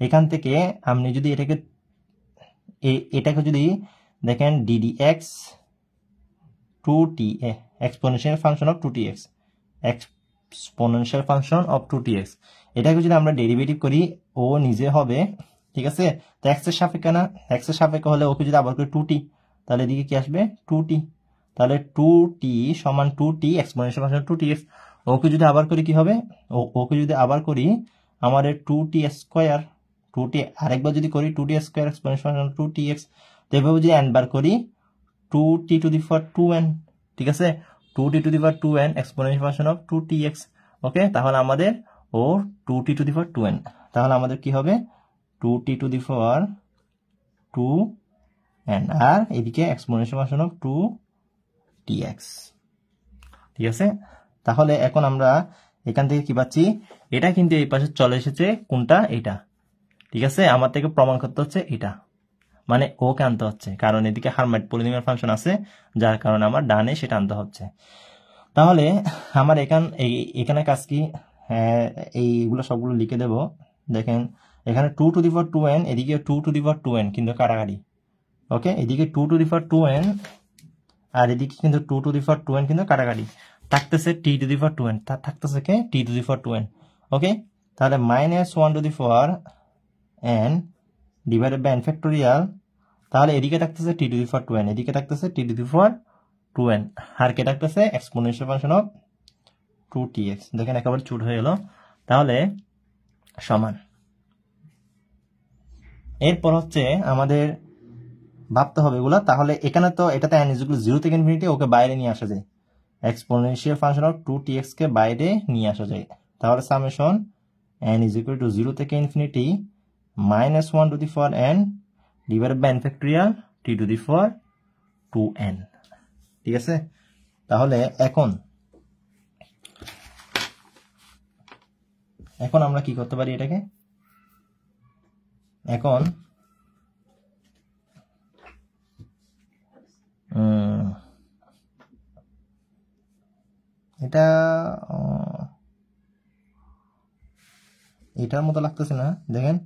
এখান থেকে আপনি যদি এটাকে যদি দেখেন ddx 2t exponential function of 2tx, exponential function of 2tx, এটাকে যদি আমরা ডেরিভেটিভ করি ও নিজে হবে, ঠিক আছে। তো x এর সাপেক্ষে না, x এর সাপেক্ষে হলে ওকে যদি আবার করি 2t, তাহলে এদিকে কি আসবে 2t, তাহলে 2t সমান 2t এক্সপোনেনশিয়াল ফাংশন 2tx। ওকে যদি আবার করি কি হবে, ওকে যদি আবার করি আমাদের 2t স্কয়ার, 2t আরেকবার যদি করি 2t square exponential function 2tx, তো এভাবে যদি n বার করি 2t two the power 2n, ঠিক আছে, 2t two the power 2n exponential function of 2tx। ওকে, তাহলে আমাদের 2t two the power 2n, তাহলে আমাদের কি হবে 2t two the power 2n, আর এদিকে এক্সপোনেনশিয়াল ফাংশন অফ 2tx, ঠিক আছে। তাহলে এখন আমরা এখান থেকে কি পাচ্ছি, এটা কিন্তু এই পাশে চলে এসেছে, কোনটা, এটা, ঠিক আছে। আমার থেকে প্রমাণ করতে হচ্ছে এটা, মানে ওকে আনতে হচ্ছে, কারণ এদিকে হারমাইট পলিনোমিয়াল ফাংশন আছে, যার কারণে আমার ডানে সেটা আনতে হচ্ছে। তাহলে আমার এখানে কাজ কি, এইগুলো সবগুলো লিখে দেব। দেখেন এখানে 2 টু দি পাওয়ার 2n, এদিকে 2 টু দি পাওয়ার 2n কিন্তু কাটাকাটি। ওকে, এদিকে 2 টু দি পাওয়ার 2n আর এদিকে কিন্তু 2 টু দি পাওয়ার 2n কিন্তু কাটাকাটি, থাকতেছে t to the power 2n, তার থাকতেছে কে t to the power 2n। Okay, তাহলে -1 to the power n divided by n factorial, তাহলে এদিকে থাকতেছে t to the power 2n, এদিকে থাকতেছে t to the power 2n, আর কে থাকতেছে এক্সপোনেনশিয়াল ফাংশন অফ 2tx। দেখেন একেবারে চুট হয়ে গেল, তাহলে সমান। এরপর হচ্ছে আমাদের ভাবতে হবে এগুলা, তাহলে এখানে তো এটাতে n ইজ ইকুয়াল 0 থেকে ইনফিনিটি, ওকে বাইরে নিয়ে আসা যায়, এক্সপোনেনশিয়াল ফাংশন অফ 2tx কে বাইরে নিয়ে আসা যায়। তাহলে summation n is equal to 0 থেকে infinity -1 to the power n divided by n factorial t to the power 2n, ঠিক আছে। তাহলে এখন আমরা কি করতে পারি, এটাকে এখন এটার মতো লাগতেছে না, দেখেন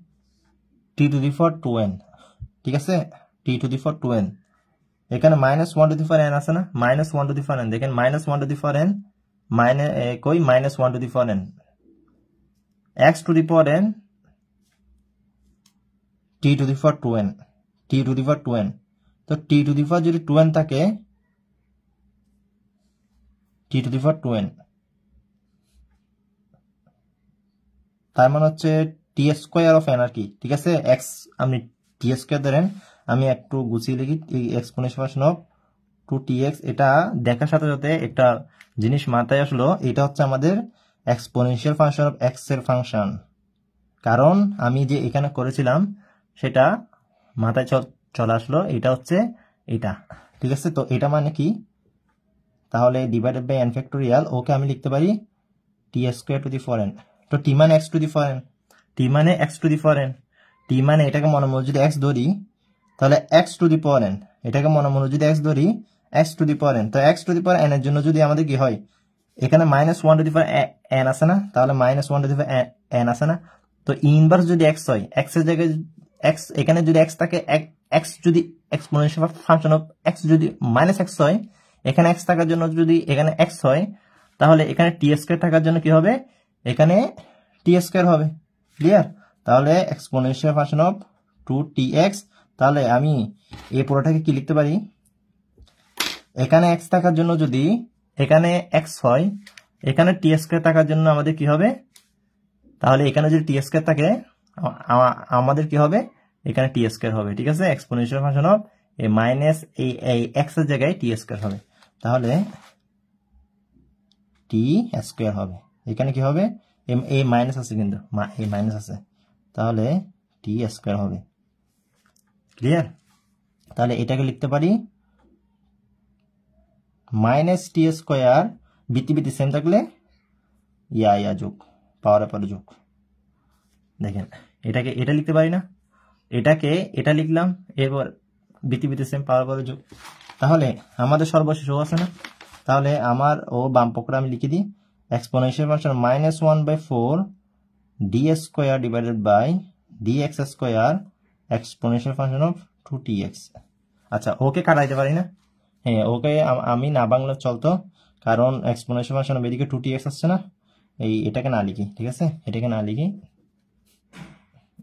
t to the power 2n, ঠিক আছে, t to the power 2n, এখানে -1 টু দি পাওয়ার n আছে না, -1 টু দি পাওয়ার n, দেখেন -1 টু দি পাওয়ার n কই -1 to the power n, x to the power n t to the power 2n, t to the power 2n, তো t to the পাওয়ার যদি 2n থাকে, t to the power 2n, তার মানে হচ্ছে t square of n আর কি, ঠিক আছে। x আপনি t স্কয়ার ধরেন, আমি একটু গুছিয়ে লিখি, এক্সপোনেনশিয়াল ফাংশন অফ 2tx, এটা দেখার সাথে সাথে একটা জিনিস মাথায় আসলো, এটা হচ্ছে আমাদের এক্সপোনেনশিয়াল ফাংশন অফ x এর ফাংশন, কারণ আমি যে এখানে করেছিলাম সেটা মাথায় চলে আসলো, এটা হচ্ছে এটা, ঠিক আছে। তো এটা মানে কি, তাহলে divided by n factorial, okay আমি লিখতে পারি t square to the power n, তো t মানে x to the power n, t মানে x to the power n, t মানে এটাকে মনে মনে যদি x ধরি তাহলে x to the power n, এটাকে মনে মনে যদি x ধরি x to the power n, তো x to the power n এর জন্য যদি আমাদের কি হয়, এখানে -1 টু দি পাওয়ার n আছে না, তাহলে -1 টু দি পাওয়ার n আছে না, তো ইনভার্স যদি x হয়, x এর জায়গায় x, এখানে যদি x থাকে, x যদি এক্সপোনেনশিয়াল ফাংশন অফ x যদি -x হয়, এখানে x থাকার জন্য যদি এখানে x হয়, তাহলে এখানে t স্কয়ার থাকার জন্য কি হবে, এখানে t স্কয়ার হবে, ক্লিয়ার। তাহলে এক্সপোনেনশিয়াল ফাংশন অফ 2tx, তাহলে আমি এই পুরোটাকে কি লিখতে পারি, এখানে x থাকার জন্য যদি এখানে x হয়, এখানে t স্কয়ার থাকার জন্য আমাদের কি হবে, তাহলে এখানে যদি t স্কয়ার থাকে আমাদের কি হবে, এখানে t স্কয়ার হবে, ঠিক আছে। এক্সপোনেনশিয়াল ফাংশন অফ এই মাইনাস এই x এর জায়গায় t স্কয়ার হবে, তাহলে t স্কয়ার হবে, এখানে কি হবে, এই মাইনাস আছে কিন্তু, এই মাইনাস আছে, তাহলে t স্কয়ার হবে, ক্লিয়ার। তাহলে এটাকে লিখতে পারি -t স্কয়ার, বৃত্তি সেম থাকলে ইয়া যোগ, পাওয়ার পরে যোগ, দেখেন এটাকে এটা লিখতে পারি না, এটাকে এটা লিখলাম, এরপর বিতে সেম, পাওয়ার পরে যোগ। তাহলে আমাদের সর্বশেষ ও আছে না, তাহলে আমার ও বাম পক্ষে আমি লিখে দিই exponential function -1/4 D square divided by dx square exponential function of 2tx। আচ্ছা, ওকে কাটাইতে পারি না? হ্যাঁ, ওকে আমি না বাংলা চলতো, কারণ এক্সপোনেনশিয়াল ফাংশন অফ এদিকে 2tx আসছে না, এটাকে না লিখি, ঠিক আছে, এটাকে না লিখি,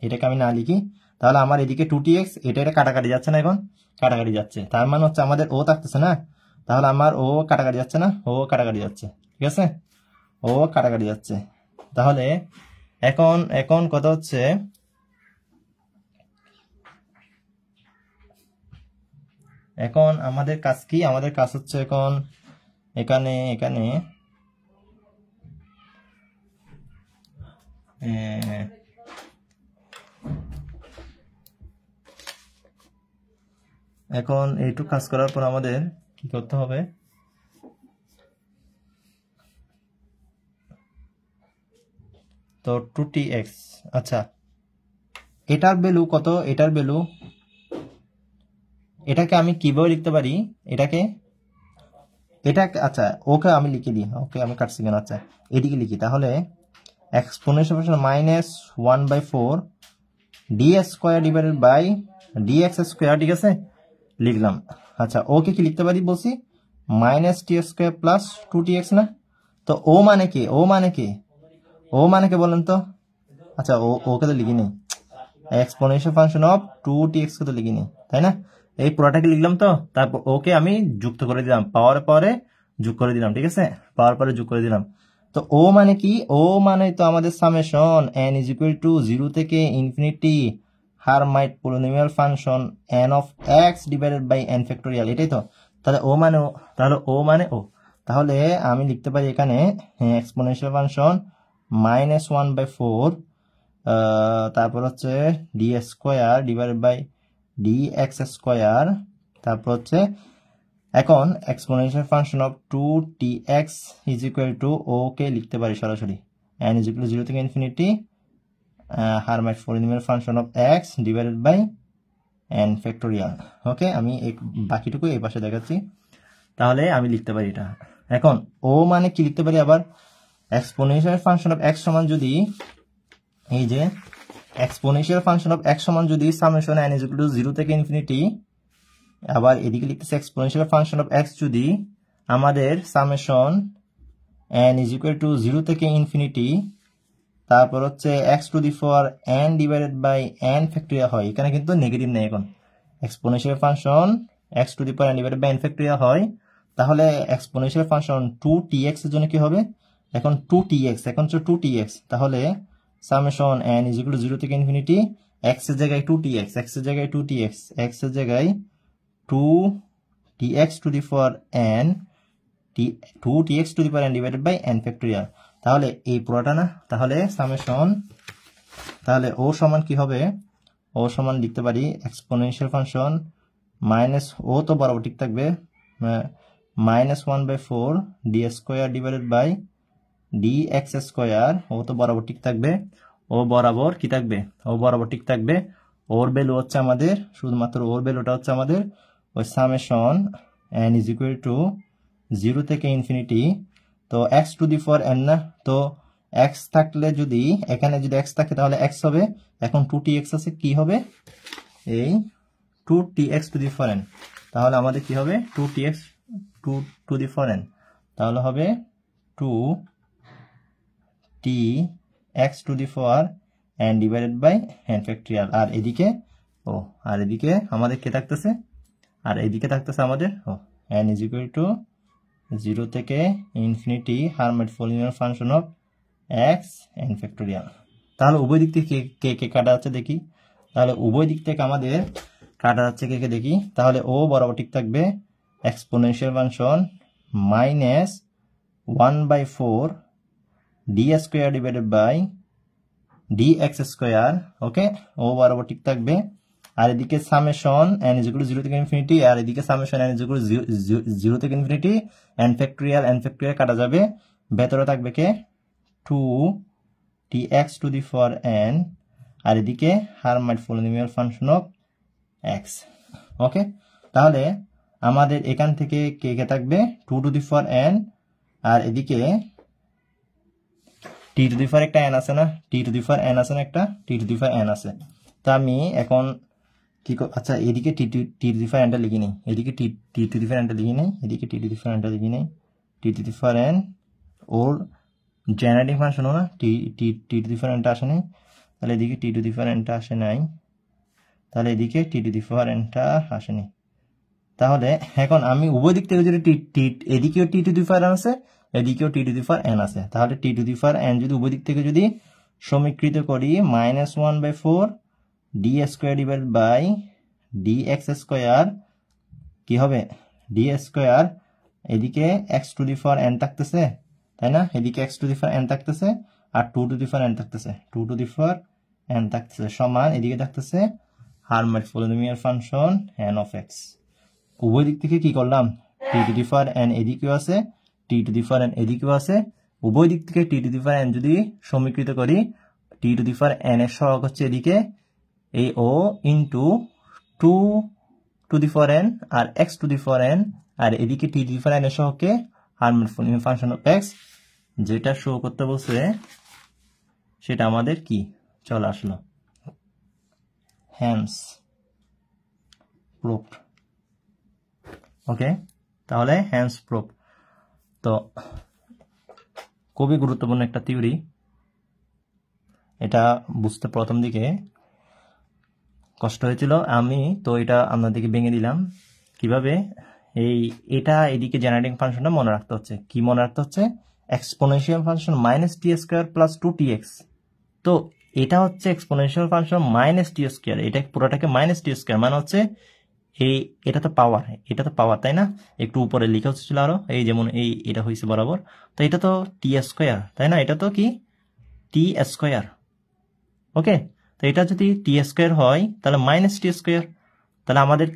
এটাকে আমি না লিখি, তাহলে আমার এদিকে 2tx এটা কাটাকাটি যাচ্ছে না, এখন কাটাকাটি যাচ্ছে, তার মানে হচ্ছে আমাদের ও থাকতেছে না, তাহলে আমার ও কাটাকাটি যাচ্ছে না, ও কাটাকাটি যাচ্ছে, ঠিক আছে, ও কাটাকাটি যাচ্ছে। তাহলে এখন কথা হচ্ছে এখন আমাদের কাজ কি, আমাদের কাজ হচ্ছে এখন এখানে এখন এইটুকু কাজ করার পর আমাদের কি করতে হবে, তো 2tx। আচ্ছা, এটার ভ্যালু কত, এটার ভ্যালু, এটাকে আমি কিভাবে লিখতে পারি, আচ্ছা ওকে আমি লিখে দিই, ওকে আমি কাটছি কেন, আচ্ছা এদিকে লিখি, তাহলে exponential function -1/4 D square divided by dx square, ঠিক আছে, লিখলাম। আচ্ছা, ওকে কি লিখতে পারি বলছি, -t স্কোয়ার প্লাস 2tx না, তো ও মানে কি, ও মানে কি বলেন তো? আচ্ছা, ওকে তো লিখিনি, এক্সপোনেনশিয়াল ফাংশন অফ 2tx কে তো লিখিনি, তাই না, এই পুরোটাকে লিখলাম, তো তারপর ওকে আমি যুক্ত করে দিলাম, পাওয়ার পরে যোগ করে দিলাম, ঠিক আছে, পাওয়ার পরে যোগ করে দিলাম। তো ও মানে কি, ও মানে তো আমাদের summation n is equal to 0 থেকে infinity Hermite polynomial function n of x divided by n factorial, এটাই তো। তাহলে ও মানে ও, তাহলে আমি লিখতে পারি এখানে এক্সপোনেনশিয়াল ফাংশন -1/4 তারপর হচ্ছে D square divided by dx square, তারপর হচ্ছে এখন exponential function of 2tx is equal to, okay লিখতে পারি সরাসরি n ইজ ইকুয়াল টু 0 থেকে infinity Hermite polynomial function of x divided by n factorial. Okay, আমি বাকিটুকু এই পাশে দেখাচ্ছি, তাহলে আমি লিখতে পারি এটা। এখন ও মানে কি লিখতে পারি আবার, এক্সপোনেনশিয়াল ফাংশন অফ x সমান যদি, এই যে এক্সপোনেনশিয়াল ফাংশন অফ x সমান যদি summation n is equal to 0 থেকে ইনফিনিটি, আবার এদিকে লিখতেছে এক্সপোনেনশিয়াল ফাংশন অফ x যদি আমাদের summation n is equal to 0 থেকে ইনফিনিটি, তারপর হচ্ছে x to the power n divided by n factorial হয়, এখানে কিন্তু নেগেটিভ নেই, এখন exponential function x to the power n divided by n factorial হয়, তাহলে এক্সপোনেনশিয়াল ফাংশন 2tx এর জন্য কি হবে, এখন 2tx, এখন হচ্ছে 2tx, তাহলে summation n is equal to 0 থেকে ইনফিনিটি x এর জায়গায় 2tx, x এর জায়গায় 2tx, x এর জায়গায় 2tx to the power n, 2tx to the power n divided by n factorial, তাহলে এই পুরোটা না, তাহলে সামেশন, তাহলে ও সমান কি হবে, ও সমান লিখতে পারি এক্সপোনেনশিয়াল ফাংশন মাইনাস, ও তো বরাবর ঠিক থাকবে, -1/4 D square divided by dx square, ও তো বরাবর ঠিক থাকবে, ও বরাবর কি থাকবে, ও বরাবর ঠিক থাকবে, ওর ভ্যালু হচ্ছে আমাদের, শুধুমাত্র ওর ভ্যালুটা হচ্ছে আমাদের ওই summation n is equal to 0 থেকে ইনফিনিটি, তো x to the power n না, তো x থাকলে যদি, এখানে যদি x থাকে তাহলে x হবে, এখন 2tx আছে, কি হবে, এই 2tx to the power n, তাহলে আমাদের কি হবে 2tx to the power n, তাহলে হবে 2tx to the power n divided by n factorial, আর এদিকে আমাদের কে থাকতেছে, আর এদিকে থাকতেছে আমাদের n ইজ ইকুয়াল টু 0 থেকে infinity Hermite polynomial function of x n factorial. তাহলে উভয় দিক থেকে কে কাটা যাচ্ছে দেখি, তাহলে উভয় দিক থেকে আমাদের কাটা যাচ্ছে কে দেখি, তাহলে ও বরাবর ঠিক থাকবে, exponential function -1/4 D square divided by dx square, okay, ও বরাবর ঠিক থাকবে, আর এদিকে summation n is equal to 0 থেকে ইনফিনিটি, আর এদিকে summation n is equal to 0 থেকে ইনফিনিটি n ফ্যাক্টোরিয়াল কাটা যাবে, ভেতরে থাকবে কে 2tx to the power n, আর এদিকে Hermite polynomial function of x। ওকে, তাহলে আমাদের এখান থেকে কে কে থাকবে 2 টু দি পাওয়ার n, আর এদিকে t টু দি পাওয়ার একটা n আছে না, t to the power n আছে না, একটা t to the power n আছে। তো আমি এখন কি আচ্ছা এদিকে t to the power n টা লিখি নেই, এদিকে t to the power n টা লিখি নেই, এদিকে t to the power n টা লিখি নেই, t to the power n or generating function না, t to the power n টা আসে নাই, তাহলে এদিকে t to the power n টা আসে নাই, তাহলে এদিকে t to the power n টা আসেনি। তাহলে এখন আমি উভয় দিক থেকে যদি এদিকেও t to the power n আছে, এদিকেও t to the power n আছে, তাহলে t to the power n যদি উভয় দিক থেকে যদি সমীকৃত করি -1/4 d square divide by dx square কি হবে d স্কয়ার, এদিকে x to the power n থাকতেছে তাই না, এদিকে x to the power n থাকতেছে আর 2 টু দি পাওয়ার n থাকতেছে, 2 টু দি পাওয়ার n থাকতেছে সমান এদিকে থাকতেছে Hermite polynomial function n of x। উভয় দিক থেকে কি করলাম, t to the power n এদিকেও আছে, t to the power n এদিকেও আছে, উভয় দিক থেকে t to the power n যদি সমীকৃত করি, t to the power n এর সহগ হচ্ছে এদিকে এই o into 2 to the power n আর x to the power n, আর এদিকে t to the power n এর সহগকে Hermite polynomial function of x, যেটা শো করতে বলছে সেটা আমাদের কি চলে আসলো, hence proved। ওকে, তাহলে hence proved তো খুবই গুরুত্বপূর্ণ একটা থিওরি, এটা বুঝতে প্রথম দিকে কষ্ট হয়েছিল আমি, তো এটা আপনাদেরকে ভেঙে দিলাম কিভাবে। এটা এদিকে জেনারেটিং ফাংশনটা মনে রাখতে হচ্ছে, কি মনে রাখতে হচ্ছে, exponential function -t square plus 2tx। তো এটা হচ্ছে এক্সপোনেনশিয়াল ফাংশন -t স্কয়ার, এটা পুরোটাকে -t স্কয়ার মানে হচ্ছে এটা তো পাওয়ার, এটা তো পাওয়ার তাই না, একটু উপরে লেখা হচ্ছিল আরো, এই যেমন এটা হয়েছে বরাবর, তো এটা তো t স্কয়ার তাই না, এটা তো কি t স্কয়ার। ওকে, তো এটা যদি t স্কয়ার হয় তাহলে -t স্কয়ার, তাহলে আমাদের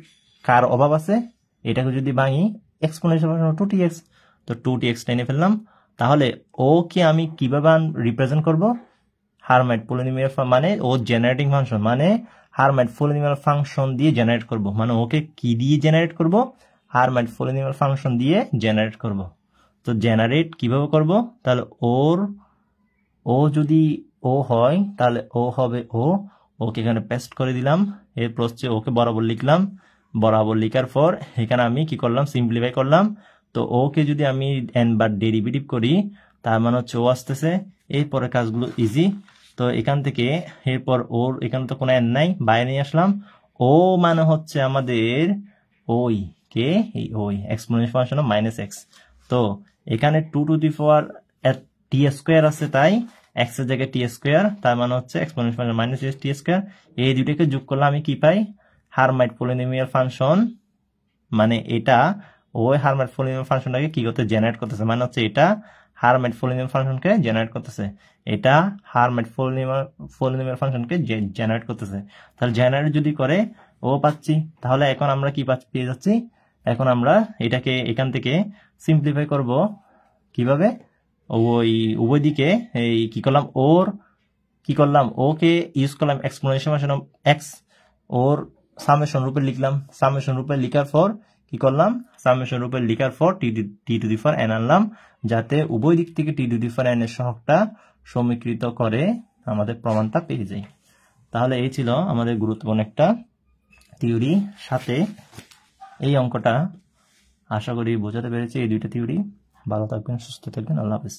কার অভাব আছে, এটাকে যদি ভাঙি এক্সপোনেনশিয়াল ফাংশন 2tx, তো 2tx টেনে ফেললাম, তাহলে ও কি আমি কিভাবে রিপ্রেজেন্ট করব, হার্মাইট পলিনোমিয়াল মানে ও জেনারেটিং ফাংশন মানে হার্মাইট পলিনোমিয়াল ফাংশন দিয়ে জেনারেট করব, মানে ওকে কি দিয়ে জেনারেট করব, হার্মাইট পলিনোমিয়াল ফাংশন দিয়ে জেনারেট করব। তো জেনারেট কিভাবে করব, তাহলে ও যদি ও হয় তাহলে ও হবে ওকে এখানে পেস্ট করে দিলাম, এরপর হচ্ছে ওকে বরাবর লিখলাম, বরাবর লিখার পর এখানে আমি কি করলাম, সিম্পলিফাই করলাম। তো ওকে যদি আমি n বার ডেরিভেটিভ করি তার মানে হচ্ছে ও আসতেছে, এরপরে কাজগুলো ইজি। তো এখান থেকে এরপর ওর এখানে তো কোনো n নাই, বাইরে নিয়ে আসলাম, ও মানে হচ্ছে আমাদের ওই কে এই ওই এক্সপোনেনশিয়াল ফাংশন অফ -x। তো এখানে 2 to the power t square আছে, তাই x এর জায়গায় t স্কয়ার, তার মানে হচ্ছে এক্সপোনেনশিয়াল ফাংশন -t স্কয়ার, এই দুটোকে যোগ করলে আমি কি পাই, হার্মাইট পলিনোমিয়াল ফাংশন, মানে এটা ওই হার্মাইট পলিনোমিয়াল ফাংশনটাকে কি করতে জেনারেট করতেছে, মানে হচ্ছে এটা হার্মাইট পলিনোমিয়াল ফাংশনকে জেনারেট করতেছে, এটা হার্মাইট পলিনোমিয়াল ফাংশনকে জেনারেট করতেছে। তাহলে জেনারেট যদি করে ও পাচ্ছি, তাহলে এখন আমরা কি পেয়ে যাচ্ছি, এখন আমরা এটাকে এখান থেকে সিম্পলিফাই করব কিভাবে, ওই উভয় দিকে এই কি করলাম ওকে ইউজ করলাম exponential function of x, or summation রূপে লিখলাম, সামেশন রূপে লিখার পর কি করলাম, সামেশন রূপে লিখার পর t to the power n আনলাম, যাতে উভয় দিক থেকে t to the power n এর সহগটা সমীকৃত করে আমাদের প্রমাণটা পেয়ে যাই। তাহলে এই ছিল আমাদের গুরুত্বপূর্ণ একটা থিওরি, সাথে এই অঙ্কটা আশা করি বোঝাতে পেরেছি, এই দুইটা থিওরি। ভালো থাকবেন, সুস্থ থাকবেন, আল্লাহ হাফেজ।